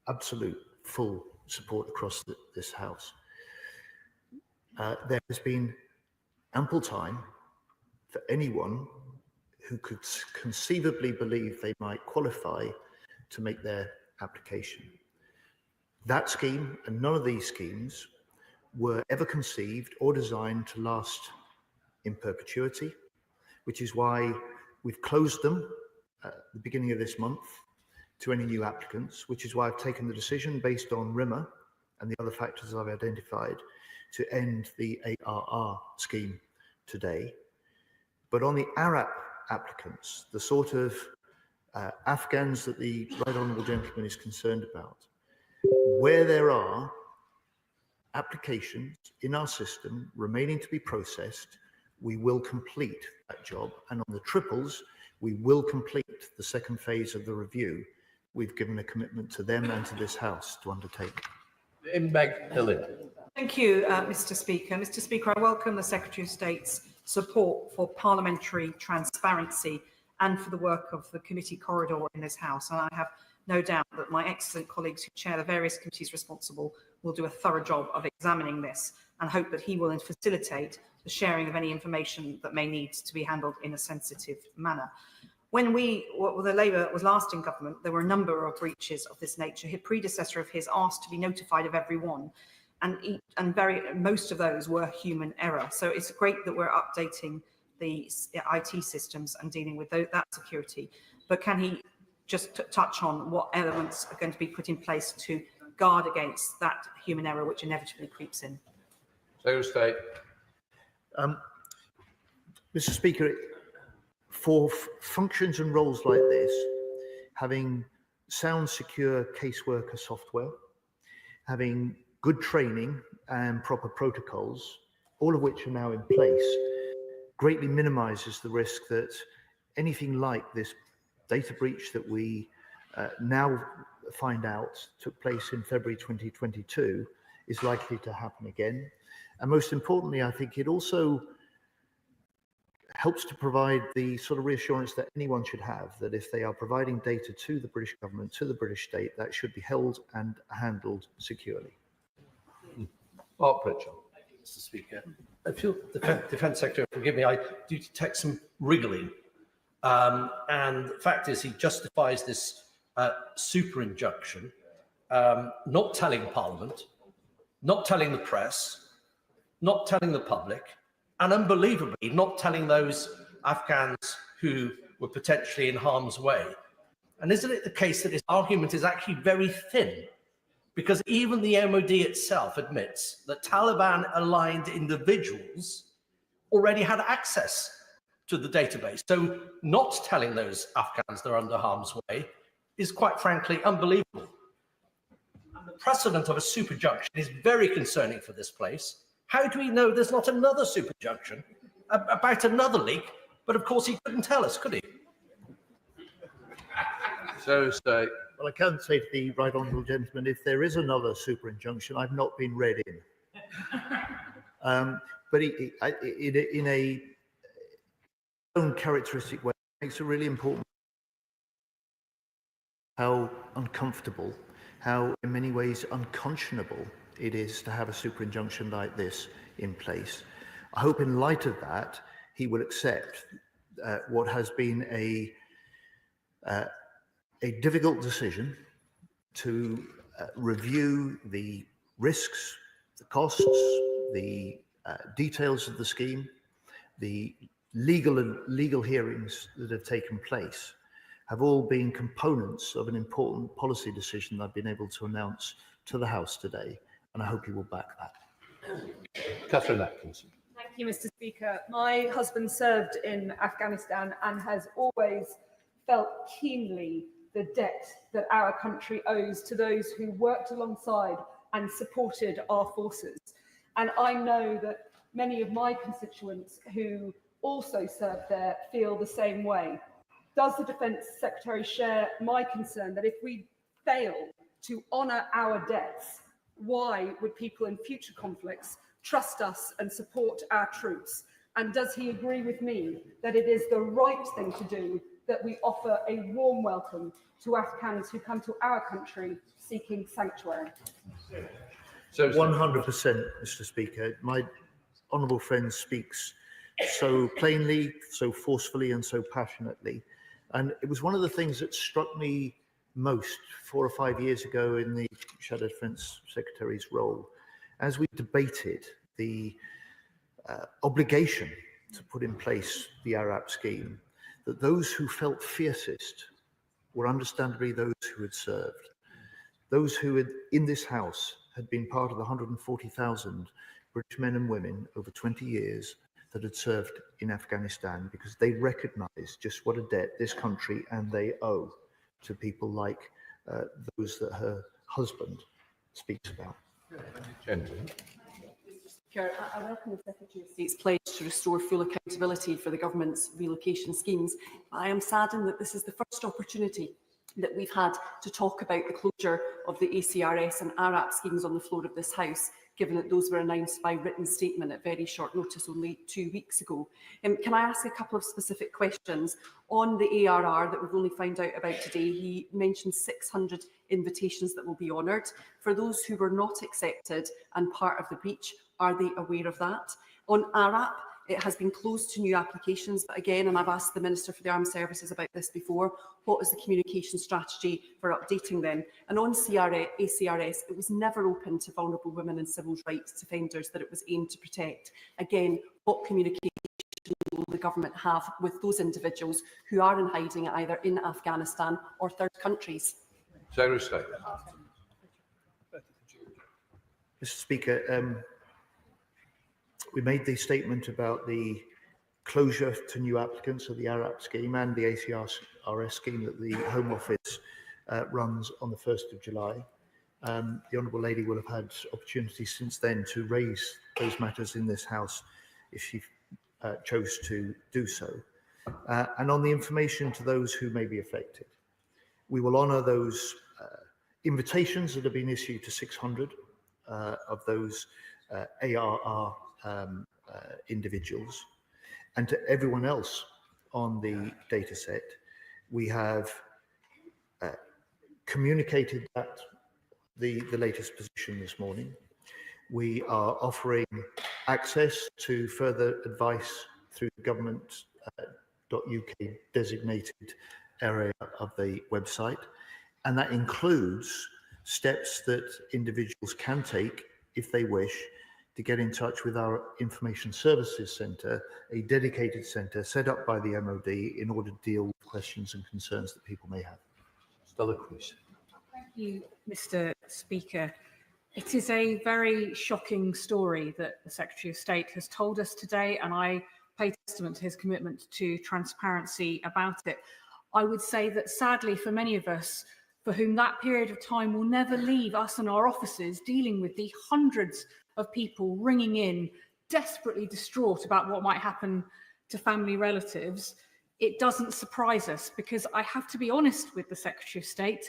absolute full support across this House. There has been ample time for anyone who could conceivably believe they might qualify to make their application. That scheme and none of these schemes were ever conceived or designed to last in perpetuity, which is why we've closed them at the beginning of this month to any new applicants, which is why I've taken the decision based on RIMA and the other factors I've identified to end the ARR scheme today. But on the ARAP applicants, the sort of Afghans that the Right Honourable Gentleman is concerned about, where there are applications in our system remaining to be processed, we will complete that job. And on the triples, we will complete the second phase of the review we've given a commitment to them and to this House to undertake. Thank you, Mr. Speaker. Mr. Speaker, I welcome the Secretary of State's support for parliamentary transparency and for the work of the committee corridor in this House. And I have no doubt that my excellent colleagues who chair the various committees responsible will do a thorough job of examining this, and hope that he will facilitate the sharing of any information that may need to be handled in a sensitive manner. When the Labour was last in government, there were a number of breaches of this nature. His predecessor of his asked to be notified of every one, and most of those were human error. So it's great that we're updating the IT systems and dealing with that security. But can he just touch on what elements are going to be put in place to guard against that human error which inevitably creeps in? Secretary of State. Mr. Speaker, for functions and roles like this, having sound, secure caseworker software, having good training and proper protocols, all of which are now in place, greatly minimises the risk that anything like this data breach that we now find out took place in February 2022 is likely to happen again. And most importantly, I think it also helps to provide the sort of reassurance that anyone should have, that if they are providing data to the British government, to the British state, that should be held and handled securely. Mark Pritchard. Thank you, Mr. Speaker. I feel the Defence Secretary, forgive me, I do detect some wriggling. And the fact is, he justifies this superinjunction, not telling Parliament, not telling the press, not telling the public, and unbelievably, not telling those Afghans who were potentially in harm's way. And isn't it the case that his argument is actually very thin? Because even the MOD itself admits that Taliban-aligned individuals already had access to the database. So not telling those Afghans they're under harm's way is quite frankly unbelievable. And the precedent of a superjunction is very concerning for this place. How do we know there's not another superjunction about another leak? But of course he couldn't tell us, could he? So say. Well, I can say to the right honourable gentleman, if there is another superinjunction, I've not been read in. But in a own characteristic way, it makes a really important how uncomfortable, how in many ways unconscionable it is to have a superinjunction like this in place. I hope in light of that, he will accept what has been a difficult decision to review the risks, the costs, the details of the scheme, the legal hearings that have taken place have all been components of an important policy decision that I've been able to announce to the House today, and I hope you will back that. Catherine Atkinson. Thank you, Mr. Speaker. My husband served in Afghanistan and has always felt keenly the debt that our country owes to those who worked alongside and supported our forces. And I know that many of my constituents who also served there feel the same way. Does the Defence Secretary share my concern that if we fail to honour our debts, why would people in future conflicts trust us and support our troops? And does he agree with me that it is the right thing to do that we offer a warm welcome to Afghans who come to our country seeking sanctuary? So 100%, Mr. Speaker. My honourable friend speaks so plainly, so forcefully and so passionately. And it was one of the things that struck me most 4 or 5 years ago in the Shadow Defence Secretary's role, as we debated the obligation to put in place the ARAP scheme, that those who felt fiercest were understandably those who had served. Those who had, in this House, had been part of the 140,000 British men and women over 20 years that had served in Afghanistan, because they recognised just what a debt this country and they owe to people like those that her husband speaks about. Gentlemen. I welcome the Secretary of State's pledge to restore full accountability for the government's relocation schemes. I am saddened that this is the first opportunity that we've had to talk about the closure of the ACRS and ARAP schemes on the floor of this House, given that those were announced by written statement at very short notice only 2 weeks ago. Can I ask a couple of specific questions? On the ARR that we've only found out about today, he mentioned 600 invitations that will be honoured. For those who were not accepted and part of the breach, are they aware of that? On ARAP, it has been closed to new applications, but again, and I've asked the Minister for the Armed Services about this before, what is the communication strategy for updating them? And on ACRS, it was never open to vulnerable women and civil rights defenders that it was aimed to protect. Again, what communication will the government have with those individuals who are in hiding either in Afghanistan or third countries? Secretary of State. Mr. Speaker, we made the statement about the closure to new applicants of the ARAP scheme and the ACRS scheme that the Home Office runs on the 1st of July. The Honourable Lady will have had opportunities since then to raise those matters in this House if she chose to do so. And on the information to those who may be affected, we will honour those invitations that have been issued to 600 of those ARR individuals, and to everyone else on the data set. We have communicated that the latest position this morning. We are offering access to further advice through the government.uk designated area of the website, and that includes steps that individuals can take if they wish to get in touch with our Information Services Centre, a dedicated centre set up by the MOD in order to deal with questions and concerns that people may have. Stella Cruz. Thank you, Mr. Speaker. It is a very shocking story that the Secretary of State has told us today, and I pay testament to his commitment to transparency about it. I would say that sadly for many of us, for whom that period of time will never leave us and our offices dealing with the hundreds of people ringing in, desperately distraught about what might happen to family relatives, it doesn't surprise us, because I have to be honest with the Secretary of State,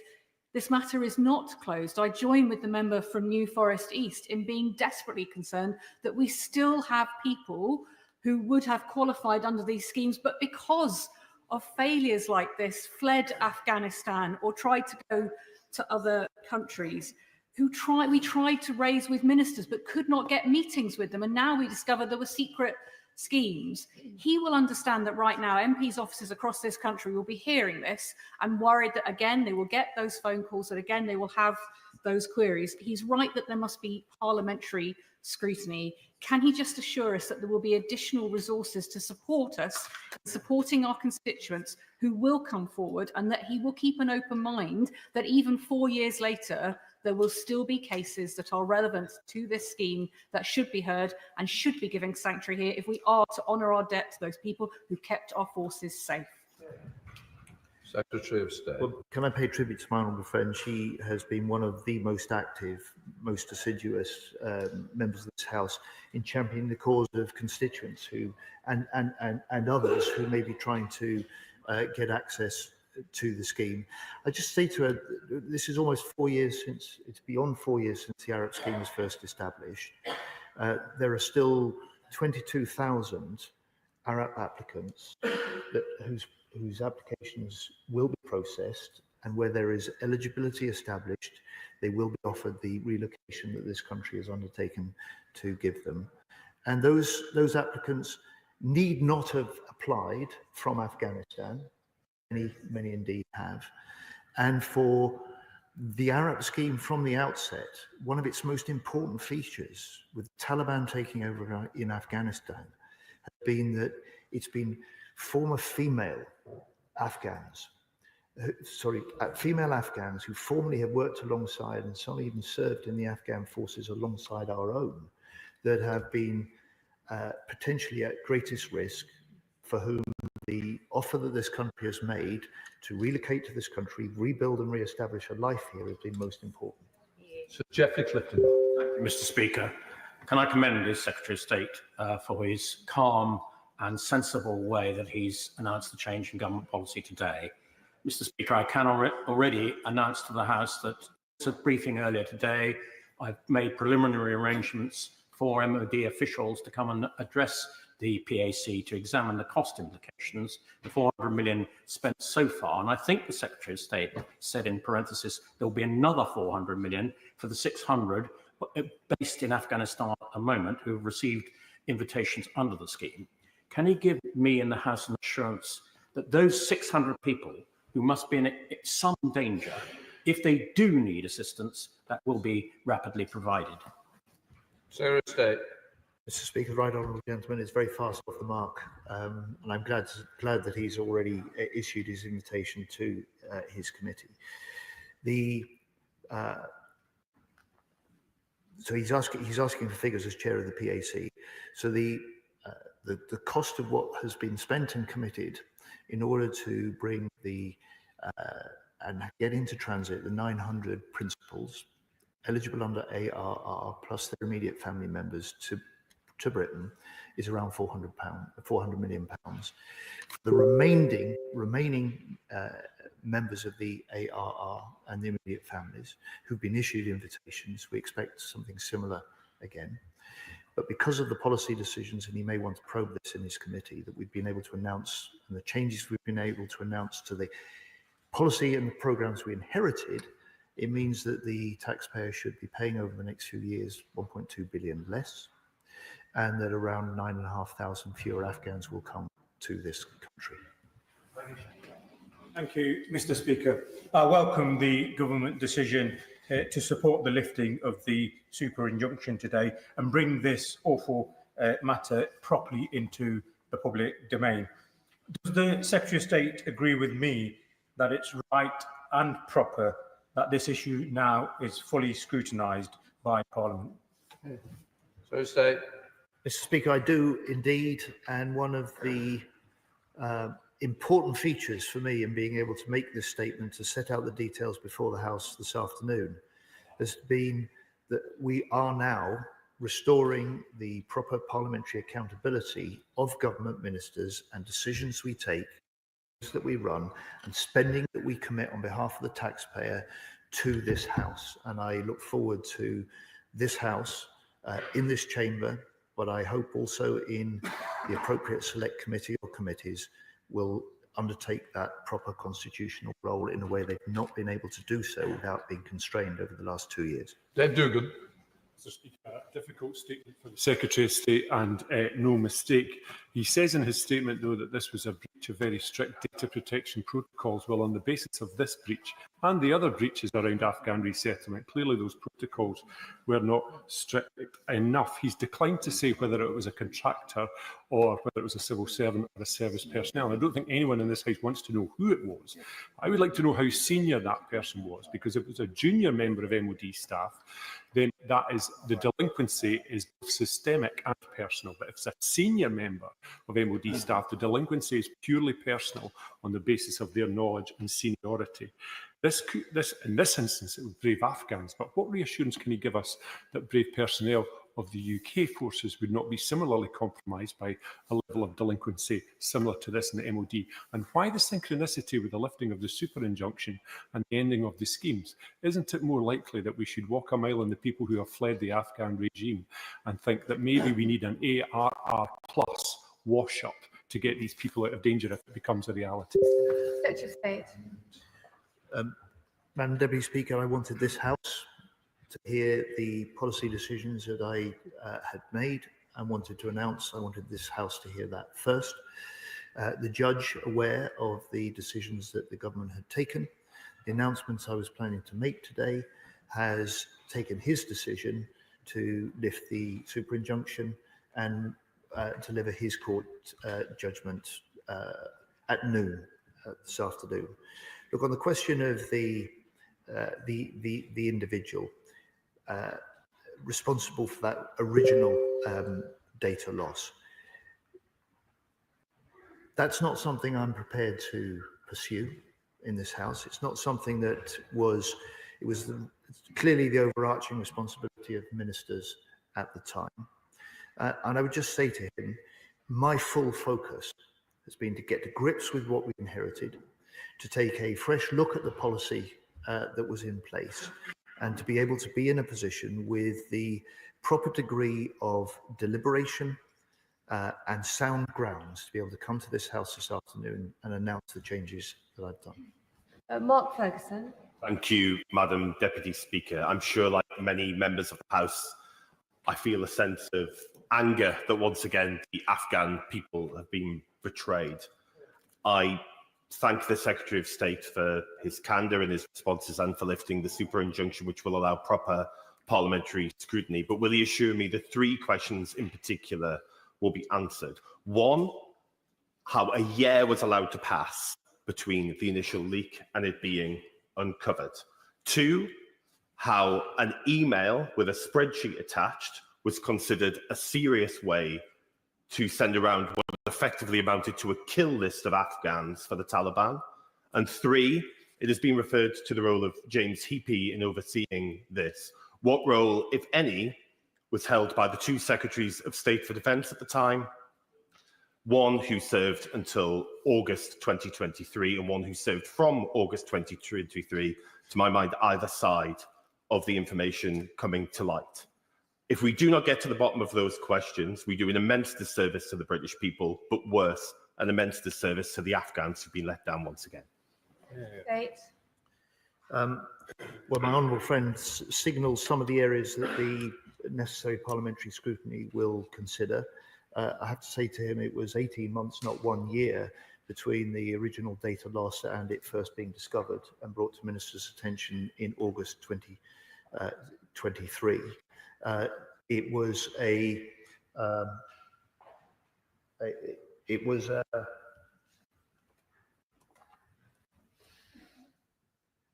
this matter is not closed. I join with the member from New Forest East in being desperately concerned that we still have people who would have qualified under these schemes, but because of failures like this, fled Afghanistan or tried to go to other countries, we tried to raise with ministers but could not get meetings with them, and now we discovered there were secret schemes. He will understand that right now MPs' offices across this country will be hearing this and worried that again they will get those phone calls, that again they will have those queries. He's right that there must be parliamentary scrutiny. Can he just assure us that there will be additional resources to support us, supporting our constituents who will come forward, and that he will keep an open mind that even 4 years later there will still be cases that are relevant to this scheme that should be heard and should be giving sanctuary here if we are to honour our debt to those people who kept our forces safe? Secretary of State. Well, can I pay tribute to my honourable friend? She has been one of the most active, most assiduous members of this House in championing the cause of constituents who and others who may be trying to get access to the scheme. I just say to her, this is almost 4 years since, it's beyond 4 years since the Arab scheme was first established. There are still 22,000 Arab applicants whose applications will be processed, and where there is eligibility established, they will be offered the relocation that this country has undertaken to give them. And those applicants need not have applied from Afghanistan. Many indeed have. And for the Arab scheme from the outset, one of its most important features with the Taliban taking over in Afghanistan has been that it's been former female Afghans, female Afghans who formerly have worked alongside, and some even served in the Afghan forces alongside our own, that have been potentially at greatest risk, for whom the offer that this country has made to relocate to this country, rebuild and re-establish a life here has been most important. Sir Geoffrey Clifton. Thank you, Mr. Speaker. Can I commend the Secretary of State for his calm and sensible way that he's announced the change in government policy today. Mr. Speaker, I can already announce to the House that at a briefing earlier today, I've made preliminary arrangements for MOD officials to come and address the PAC to examine the cost implications, the 400 million spent so far. And I think the Secretary of State said in parenthesis, there'll be another 400 million for the 600 based in Afghanistan at the moment who have received invitations under the scheme. Can he give me and the House an assurance that those 600 people who must be in some danger, if they do need assistance, that will be rapidly provided? Secretary of State. Mr. Speaker, right honourable gentleman, is very fast off the mark, and I'm glad that he's already issued his invitation to his committee. So he's asking for figures as chair of the PAC. So the cost of what has been spent and committed in order to bring and get into transit the 900 principals eligible under ARR plus their immediate family members to Britain is around £400 million. The remaining members of the ARR and the immediate families who've been issued invitations. We expect something similar again. But because of the policy decisions, and he may want to probe this in his committee, that we've been able to announce, and the changes we've been able to announce to the policy and the programs we inherited, it means that the taxpayer should be paying over the next few years 1.2 billion less, and that around 9,500 fewer Afghans will come to this country. Thank you, Mr. Speaker. I welcome the government decision to support the lifting of the superinjunction today and bring this awful matter properly into the public domain. Does the Secretary of State agree with me that it's right and proper that this issue now is fully scrutinised by Parliament? So State. Mr. Speaker, I do indeed, and one of the important features for me in being able to make this statement, to set out the details before the House this afternoon, has been that we are now restoring the proper parliamentary accountability of government ministers and decisions we take, that we run, and spending that we commit on behalf of the taxpayer to this House. And I look forward to this House in this chamber, but I hope also in the appropriate select committee or committees will undertake that proper constitutional role in a way they've not been able to do so without being constrained over the last 2 years. Dave Dugan. Mr. Speaker, a difficult statement for the Secretary of State and no mistake. He says in his statement, though, that this was a breach of very strict data protection protocols. Well, on the basis of this breach and the other breaches around Afghan resettlement, clearly those protocols were not strict enough. He's declined to say whether it was a contractor or whether it was a civil servant or a service personnel. And I don't think anyone in this House wants to know who it was. I would like to know how senior that person was, because if it was a junior member of MOD staff, then that is, the delinquency is both systemic and personal. But if it's a senior member of MOD staff, the delinquency is purely personal on the basis of their knowledge and seniority. In this instance, it was brave Afghans, but what reassurance can he give us that brave personnel of the UK forces would not be similarly compromised by a level of delinquency similar to this in the MOD? And why the synchronicity with the lifting of the superinjunction and the ending of the schemes? Isn't it more likely that we should walk a mile on the people who have fled the Afghan regime and think that maybe we need an ARR plus wash-up to get these people out of danger if it becomes a reality? Secretary of State. Madam Deputy Speaker, I wanted this House to hear the policy decisions that I had made and wanted to announce. I wanted this House to hear that first. The judge, aware of the decisions that the government had taken, the announcements I was planning to make today, has taken his decision to lift the superinjunction and deliver his court judgment at noon this afternoon. Look, on the question of the individual responsible for that original data loss, that's not something I'm prepared to pursue in this House. It's not something that was, clearly the overarching responsibility of ministers at the time. And I would just say to him, my full focus has been to get to grips with what we inherited, to take a fresh look at the policy that was in place, and to be able to be in a position with the proper degree of deliberation and sound grounds to be able to come to this House this afternoon and announce the changes that I've done. Mark Ferguson. Thank you, Madam Deputy Speaker. I'm sure, like many members of the House, I feel a sense of anger that once again the Afghan people have been betrayed. I thank the Secretary of State for his candour in his responses and for lifting the superinjunction, which will allow proper parliamentary scrutiny. But will he assure me that 3 questions in particular will be answered? 1, how a year was allowed to pass between the initial leak and it being uncovered. 2, how an email with a spreadsheet attached was considered a serious way to send around what effectively amounted to a kill list of Afghans for the Taliban. And 3, it has been referred to the role of James Heapy in overseeing this. What role, if any, was held by the 2 Secretaries of State for Defence at the time, one who served until August 2023 and one who served from August 2023, to my mind, either side of the information coming to light. If we do not get to the bottom of those questions, we do an immense disservice to the British people, but worse, an immense disservice to the Afghans who've been let down once again. Well, my honourable friend signals some of the areas that the necessary parliamentary scrutiny will consider. I have to say to him it was 18 months, not 1 year, between the original data loss and it first being discovered and brought to Minister's attention in August 2023. It was a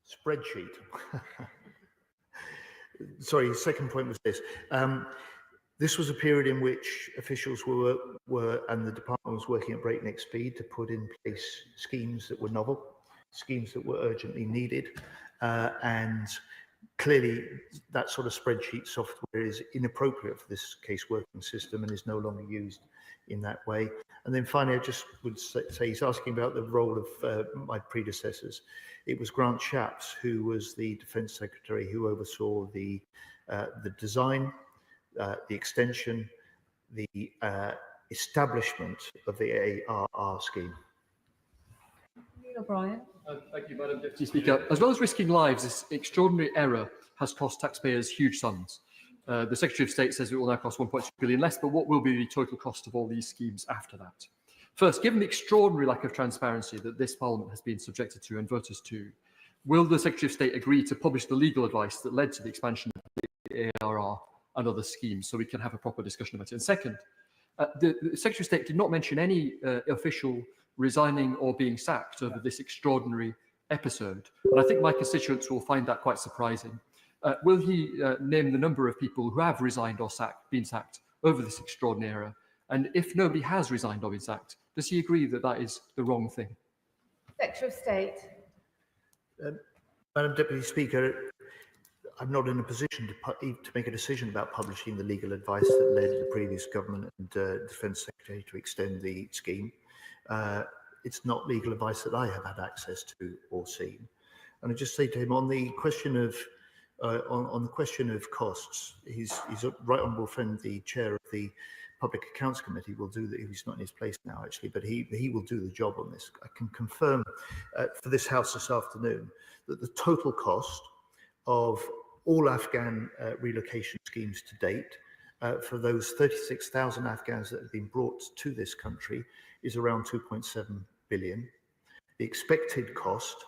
spreadsheet. Sorry, second point was this. This was a period in which officials were and the department was working at breakneck speed to put in place schemes that were novel, schemes that were urgently needed, and clearly that sort of spreadsheet software is inappropriate for this case working system and is no longer used in that way. And then finally, I just would say he's asking about the role of my predecessors. It was Grant Shapps, who was the Defence Secretary, who oversaw the design, the extension, the establishment of the ARR scheme. O'Brien. Thank you, Madam Deputy Speaker. As well as risking lives, this extraordinary error has cost taxpayers huge sums. The Secretary of State says it will now cost 1.2 billion less, but what will be the total cost of all these schemes after that? First, given the extraordinary lack of transparency that this Parliament has been subjected to and voters to, will the Secretary of State agree to publish the legal advice that led to the expansion of the ARR and other schemes so we can have a proper discussion about it? And second, the Secretary of State did not mention any official resigning or being sacked over this extraordinary episode. And I think my constituents will find that quite surprising. Will he name the number of people who have resigned or been sacked over this extraordinary error? And if nobody has resigned or been sacked, does he agree that that is the wrong thing? Secretary of State. Madam Deputy Speaker, I'm not in a position to make a decision about publishing the legal advice that led the previous government and Defence Secretary to extend the scheme. It's not legal advice that I have had access to or seen. And I just say to him on the question of costs, his right honourable friend, the chair of the Public Accounts Committee, will do that. He's not in his place now, actually, but he will do the job on this. I can confirm for this House this afternoon that the total cost of all Afghan relocation schemes to date for those 36,000 Afghans that have been brought to this country is around 2.7 billion. The expected cost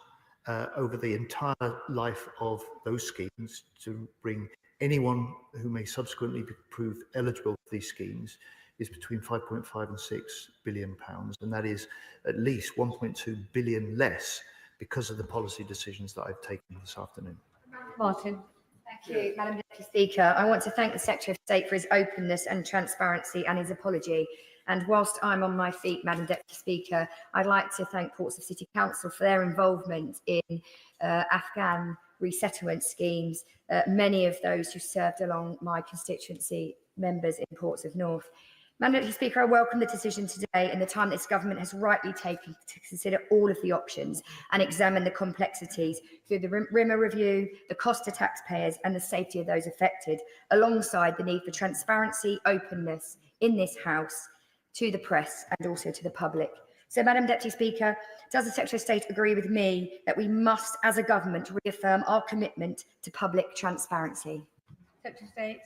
over the entire life of those schemes to bring anyone who may subsequently be proved eligible for these schemes is between 5.5 and 6 billion pounds, and that is at least 1.2 billion less because of the policy decisions that I've taken this afternoon. Martin. Thank you, Madam Deputy Speaker. I want to thank the Secretary of State for his openness and transparency and his apology. And whilst I'm on my feet, Madam Deputy Speaker, I'd like to thank Portsmouth City Council for their involvement in Afghan resettlement schemes, many of those who served along my constituency members in Portsmouth North. Madam Deputy Speaker, I welcome the decision today and the time this government has rightly taken to consider all of the options and examine the complexities through the RIMA review, the cost to taxpayers and the safety of those affected, alongside the need for transparency, openness in this House, to the press and also to the public. So, Madam Deputy Speaker, does the Secretary of State agree with me that we must, as a government, reaffirm our commitment to public transparency? Secretary of State.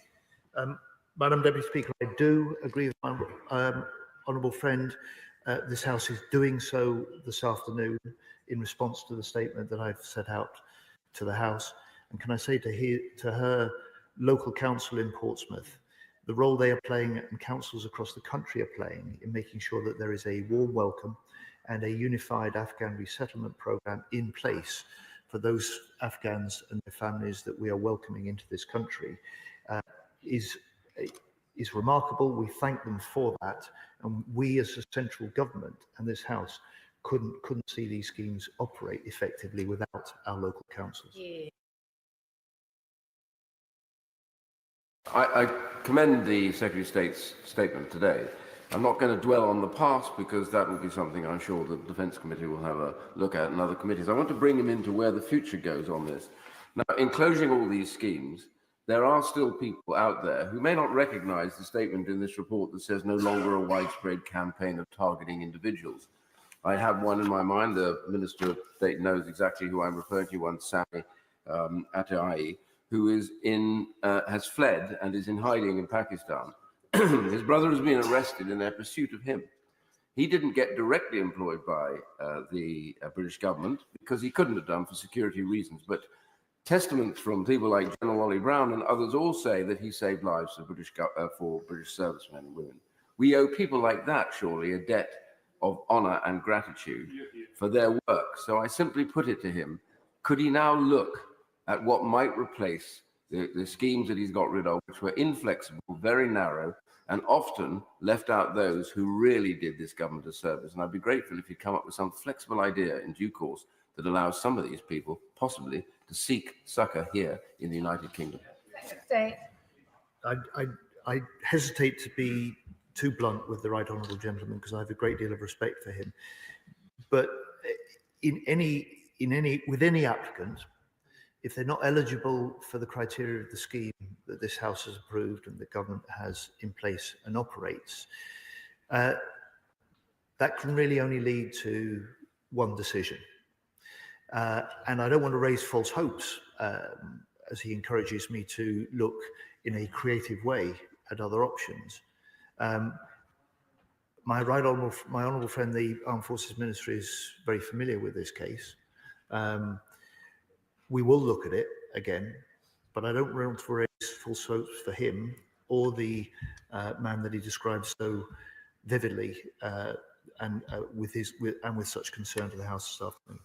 Madam Deputy Speaker, I do agree with my honourable friend. This House is doing so this afternoon in response to the statement that I've set out to the House. And can I say to her local council in Portsmouth, the role they are playing and councils across the country are playing in making sure that there is a warm welcome and a unified Afghan resettlement programme in place for those Afghans and their families that we are welcoming into this country is remarkable. We thank them for that, and we as a central government and this House couldn't see these schemes operate effectively without our local councils. Yeah. I commend the Secretary of State's statement today. I'm not going to dwell on the past because that will be something I'm sure the Defence Committee will have a look at and other committees. I want to bring him into where the future goes on this. Now, in closing all these schemes, there are still people out there who may not recognise the statement in this report that says no longer a widespread campaign of targeting individuals. I have one in my mind. The Minister of State knows exactly who I'm referring to, one Sami Atai, who is has fled and is in hiding in Pakistan. His brother has been arrested in their pursuit of him. He didn't get directly employed by the British government because he couldn't have done for security reasons. But testaments from people like General Ollie Brown and others all say that he saved lives for British servicemen and women. We owe people like that, surely, a debt of honour and gratitude for their work. So I simply put it to him, could he now look at what might replace the schemes that he's got rid of, which were inflexible, very narrow, and often left out those who really did this government a service. And I'd be grateful if he'd come up with some flexible idea in due course that allows some of these people, possibly, to seek succour here in the United Kingdom. I hesitate to be too blunt with the right honourable gentleman because I have a great deal of respect for him. But with any applicant, if they're not eligible for the criteria of the scheme that this House has approved and the government has in place and operates, that can really only lead to one decision. And I don't want to raise false hopes as he encourages me to look in a creative way at other options. My honourable friend, the Armed Forces Minister, is very familiar with this case. We will look at it again, but I don't want to raise false hopes for him or the man that he describes so vividly and with such concern to the House this afternoon.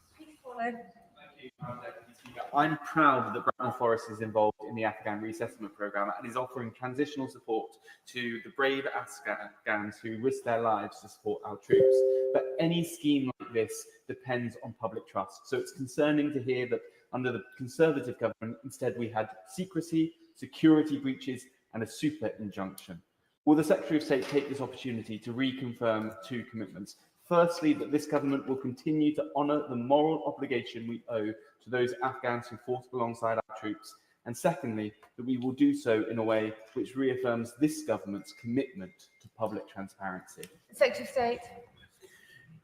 I'm proud that Bretton Forest is involved in the Afghan resettlement programme and is offering transitional support to the brave Afghans who risk their lives to support our troops. But any scheme like this depends on public trust. So it's concerning to hear that under the Conservative government, instead we had secrecy, security breaches and a super injunction. Will the Secretary of State take this opportunity to reconfirm two commitments? Firstly, that this government will continue to honour the moral obligation we owe to those Afghans who fought alongside our troops. And secondly, that we will do so in a way which reaffirms this government's commitment to public transparency. Secretary of State.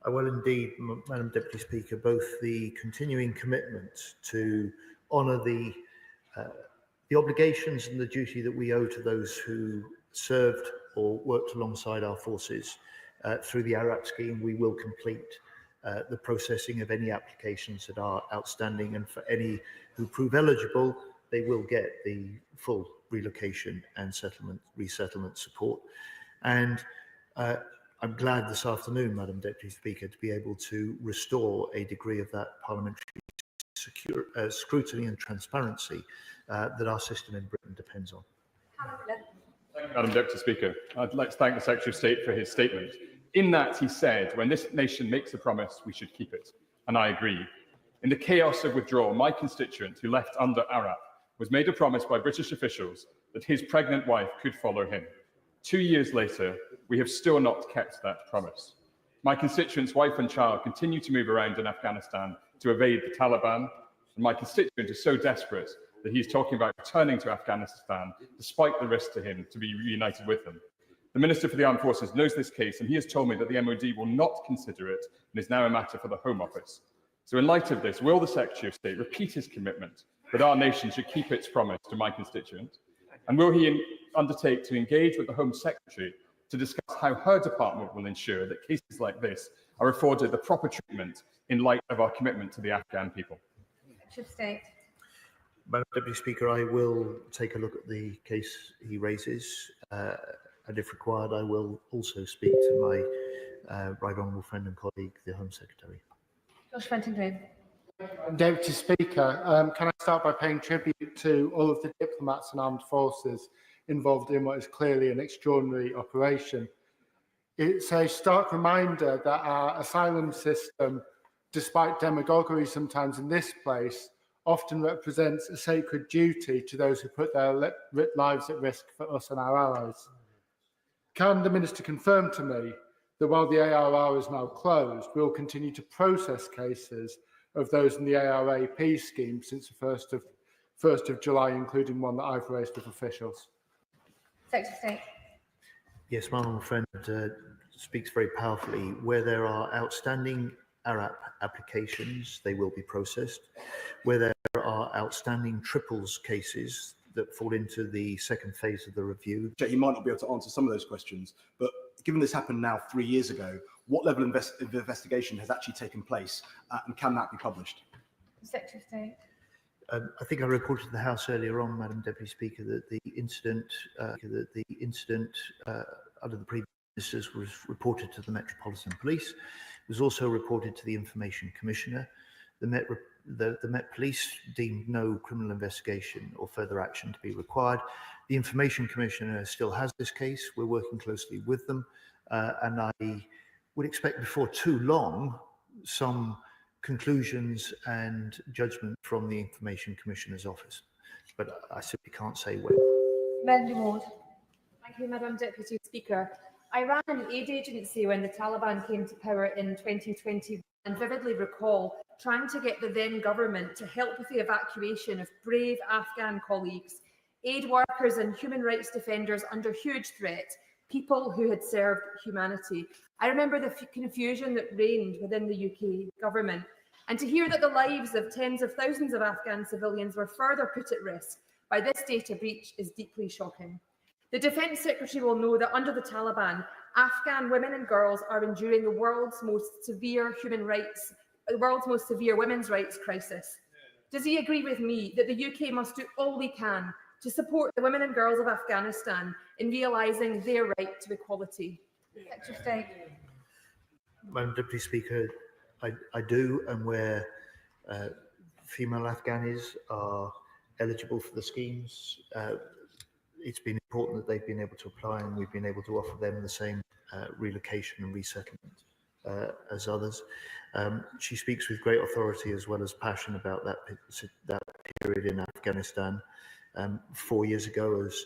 I will indeed, Madam Deputy Speaker, both the continuing commitment to honour the obligations and the duty that we owe to those who served or worked alongside our forces through the ARAP scheme. We will complete the processing of any applications that are outstanding, and for any who prove eligible, they will get the full relocation and resettlement support. And I'm glad this afternoon, Madam Deputy Speaker, to be able to restore a degree of that parliamentary scrutiny and transparency that our system in Britain depends on. Thank you, Madam Deputy Speaker. I'd like to thank the Secretary of State for his statement. In that, he said, when this nation makes a promise, we should keep it. And I agree. In the chaos of withdrawal, my constituent who left under ARAP was made a promise by British officials that his pregnant wife could follow him. 2 years later, we have still not kept that promise. My constituent's wife and child continue to move around in Afghanistan to evade the Taliban, and my constituent is so desperate that he's talking about returning to Afghanistan despite the risk to him to be reunited with them. The Minister for the Armed Forces knows this case, and he has told me that the MOD will not consider it and is now a matter for the Home Office. So in light of this, will the Secretary of State repeat his commitment that our nation should keep its promise to my constituent? And will he undertake to engage with the Home Secretary to discuss how her department will ensure that cases like this are afforded the proper treatment in light of our commitment to the Afghan people? Secretary of State. Madam Deputy Speaker, I will take a look at the case he raises, and if required, I will also speak to my right honourable friend and colleague, the Home Secretary. Josh Fenton-Green. Deputy Speaker, can I start by paying tribute to all of the diplomats and armed forces involved in what is clearly an extraordinary operation. It's a stark reminder that our asylum system, despite demagoguery sometimes in this place, often represents a sacred duty to those who put their lives at risk for us and our allies. Can the Minister confirm to me that while the ARR is now closed, we'll continue to process cases of those in the ARAP scheme since the 1st of July, including one that I've raised with officials? Secretary of State. Yes, my honourable friend speaks very powerfully. Where there are outstanding ARAP applications, they will be processed. Where there are outstanding triples cases that fall into the second phase of the review. He might not be able to answer some of those questions, but given this happened now 3 years ago, what level of investigation has actually taken place, and can that be published? Secretary of State. I think I reported to the House earlier on, Madam Deputy Speaker, that the incident under the previous ministers was reported to the Metropolitan Police. It was also reported to the Information Commissioner. The Met Police deemed no criminal investigation or further action to be required. The Information Commissioner still has this case. We're working closely with them, and I would expect before too long some conclusions and judgment from the Information Commissioner's office, but I simply can't say when. Melanie Ward. Thank you, Madam Deputy Speaker. I ran an aid agency when the Taliban came to power in 2020 and vividly recall trying to get the then government to help with the evacuation of brave Afghan colleagues, aid workers and human rights defenders under huge threat, people who had served humanity. I remember the confusion that reigned within the UK government, and to hear that the lives of tens of thousands of Afghan civilians were further put at risk by this data breach is deeply shocking. The Defence Secretary will know that under the Taliban, Afghan women and girls are enduring the world's most severe women's rights crisis. Does he agree with me that the UK must do all we can to support the women and girls of Afghanistan in realising their right to equality? Secretary of State. Madam Deputy Speaker, I do, and where female Afghanis are eligible for the schemes, it's been important that they've been able to apply, and we've been able to offer them the same relocation and resettlement as others. She speaks with great authority as well as passion about that period in Afghanistan. 4 years ago, as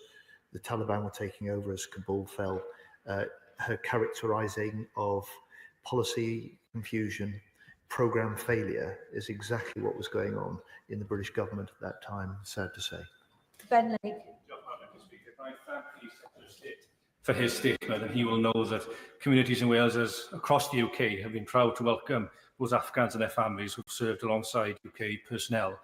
the Taliban were taking over, as Kabul fell, her characterising of policy confusion, programme failure is exactly what was going on in the British government at that time, sad to say. Ben Lake. I thank the Secretary of State for his statement, and he will know that communities in Wales across the UK have been proud to welcome those Afghans and their families who've served alongside UK personnel.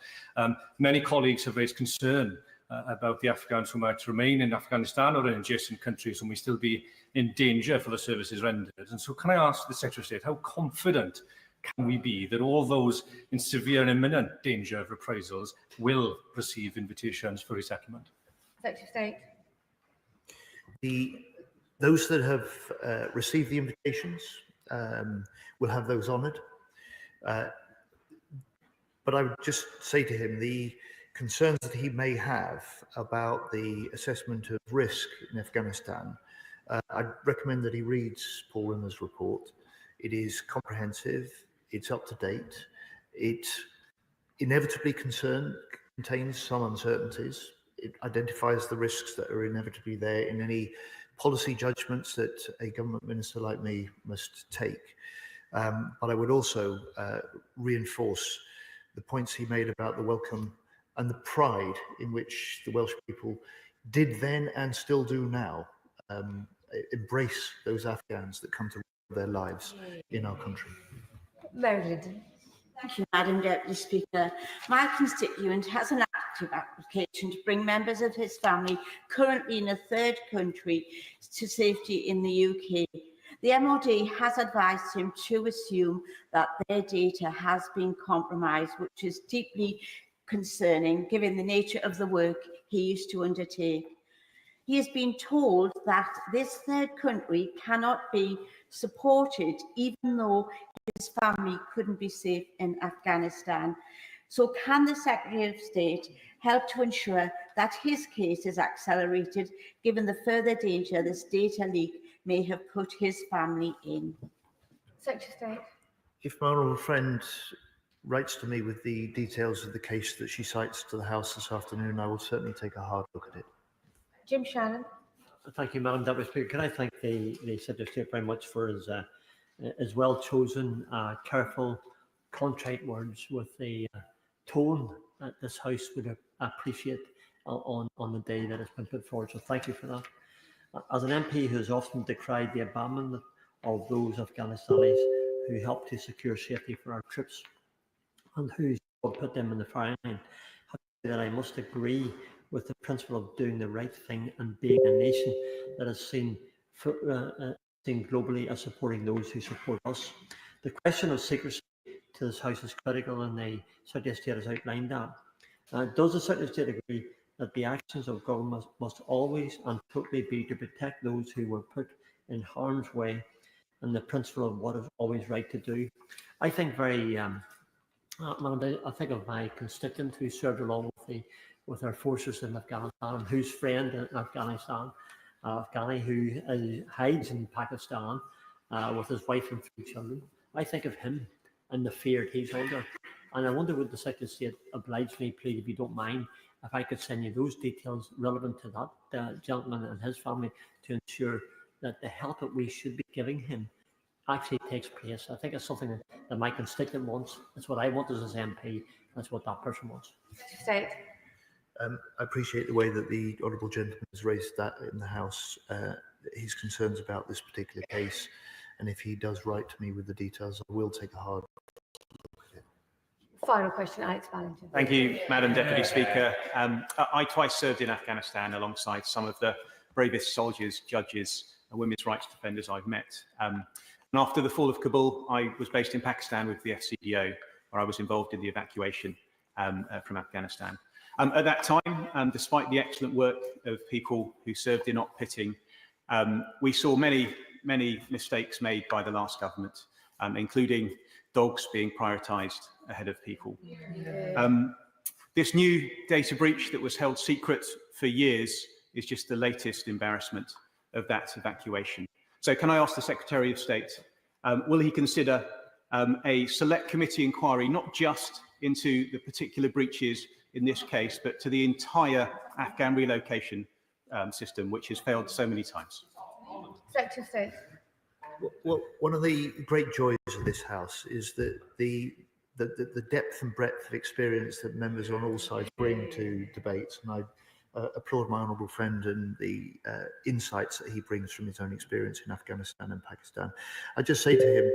Many colleagues have raised concern about the Afghans who might remain in Afghanistan or in adjacent countries and may still be in danger for the services rendered. And so can I ask the Secretary of State, how confident can we be that all those in severe and imminent danger of reprisals will receive invitations for resettlement? Secretary of State. Those that have received the invitations will have those honoured. But I would just say to him, the concerns that he may have about the assessment of risk in Afghanistan, I'd recommend that he reads Paul Rimmer's report. It is comprehensive, it's up to date, it inevitably contains some uncertainties. It identifies the risks that are inevitably there in any policy judgments that a government minister like me must take. But I would also reinforce the points he made about the welcome and the pride in which the Welsh people did then and still do now embrace those Afghans that come to their lives in our country. Mary. Thank you, Madam Deputy Speaker. My constituent has an active application to bring members of his family currently in a third country to safety in the UK. The MOD has advised him to assume that their data has been compromised, which is deeply concerning given the nature of the work he used to undertake. He has been told that this third country cannot be supported even though his family couldn't be safe in Afghanistan. So can the Secretary of State help to ensure that his case is accelerated given the further danger this data leak may have put his family in? Secretary of State. If my honourable friend writes to me with the details of the case that she cites to the House this afternoon, I will certainly take a hard look at it. Jim Shannon. Thank you, Madam Deputy Speaker. Can I thank the Secretary of State very much for his well-chosen, careful, contrite words with the tone that this House would appreciate on the day that it's been put forward. So thank you for that. As an MP who has often decried the abandonment of those Afghanistan who helped to secure safety for our troops and who put them in the firing line, that I must agree with the principle of doing the right thing and being a nation that is seen globally as supporting those who support us. The question of secrecy to this House is critical, and the Secretary of State has outlined that. Does the Secretary of State agree that the actions of government must always and totally be to protect those who were put in harm's way, and the principle of what is always right to do? I think I think of my constituent who served along with our forces in Afghanistan, whose friend in Afghanistan, Afghani, who hides in Pakistan with his wife and 3 children. I think of him and the fear he's under. And I wonder, would the Secretary of State oblige me, please, if you don't mind, if I could send you those details relevant to that gentleman and his family to ensure that the help that we should be giving him actually takes place. I think it's something that my constituent wants. That's what I want as his MP. That's what that person wants. State. I appreciate the way that the honourable gentleman has raised that in the House, his concerns about this particular case, and if he does write to me with the details, I will take a hard look at it. Final question, Alex Ballington. Thank you, Madam Deputy Speaker. I twice served in Afghanistan alongside some of the bravest soldiers, judges and women's rights defenders I've met. And after the fall of Kabul, I was based in Pakistan with the FCDO, where I was involved in the evacuation from Afghanistan. At that time, despite the excellent work of people who served in op pitting, we saw many mistakes made by the last government, including dogs being prioritised ahead of people. This new data breach that was held secret for years is just the latest embarrassment of that evacuation. So can I ask the Secretary of State, will he consider a select committee inquiry, not just into the particular breaches in this case, but to the entire Afghan relocation system, which has failed so many times? Secretary of State. Well, one of the great joys of this House is that the depth and breadth of experience that members on all sides bring to debates, and I applaud my honourable friend and the insights that he brings from his own experience in Afghanistan and Pakistan. I just say to him,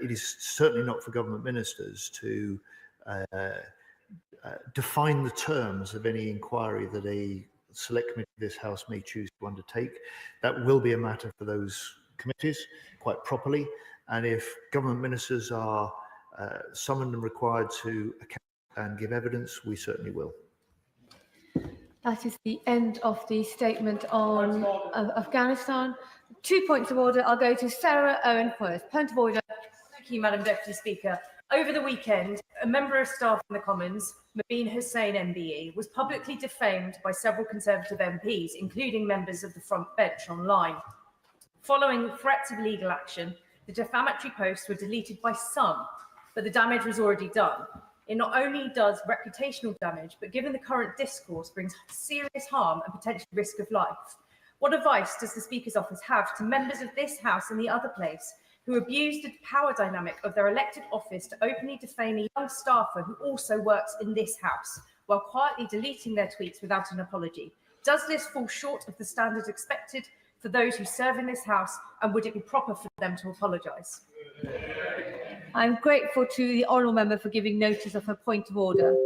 it is certainly not for government ministers to define the terms of any inquiry that a select committee of this House may choose to undertake. That will be a matter for those committees, quite properly. And if government ministers are summoned and required to account and give evidence, we certainly will. That is the end of the statement on Afghanistan. 2 points of order. I'll go to Sarah Owen first. Point of order. Thank you, Madam Deputy Speaker. Over the weekend, a member of staff in the Commons, Mubin Hussain MBE, was publicly defamed by several Conservative MPs, including members of the front bench online. Following threats of legal action, the defamatory posts were deleted by some, but the damage was already done. It not only does reputational damage, but given the current discourse, brings serious harm and potential risk of life. What advice does the Speaker's office have to members of this House and the other place who abuse the power dynamic of their elected office to openly defame a young staffer who also works in this House, while quietly deleting their tweets without an apology? Does this fall short of the standards expected for those who serve in this House, and would it be proper for them to apologise? I'm grateful to the honourable member for giving notice of her point of order.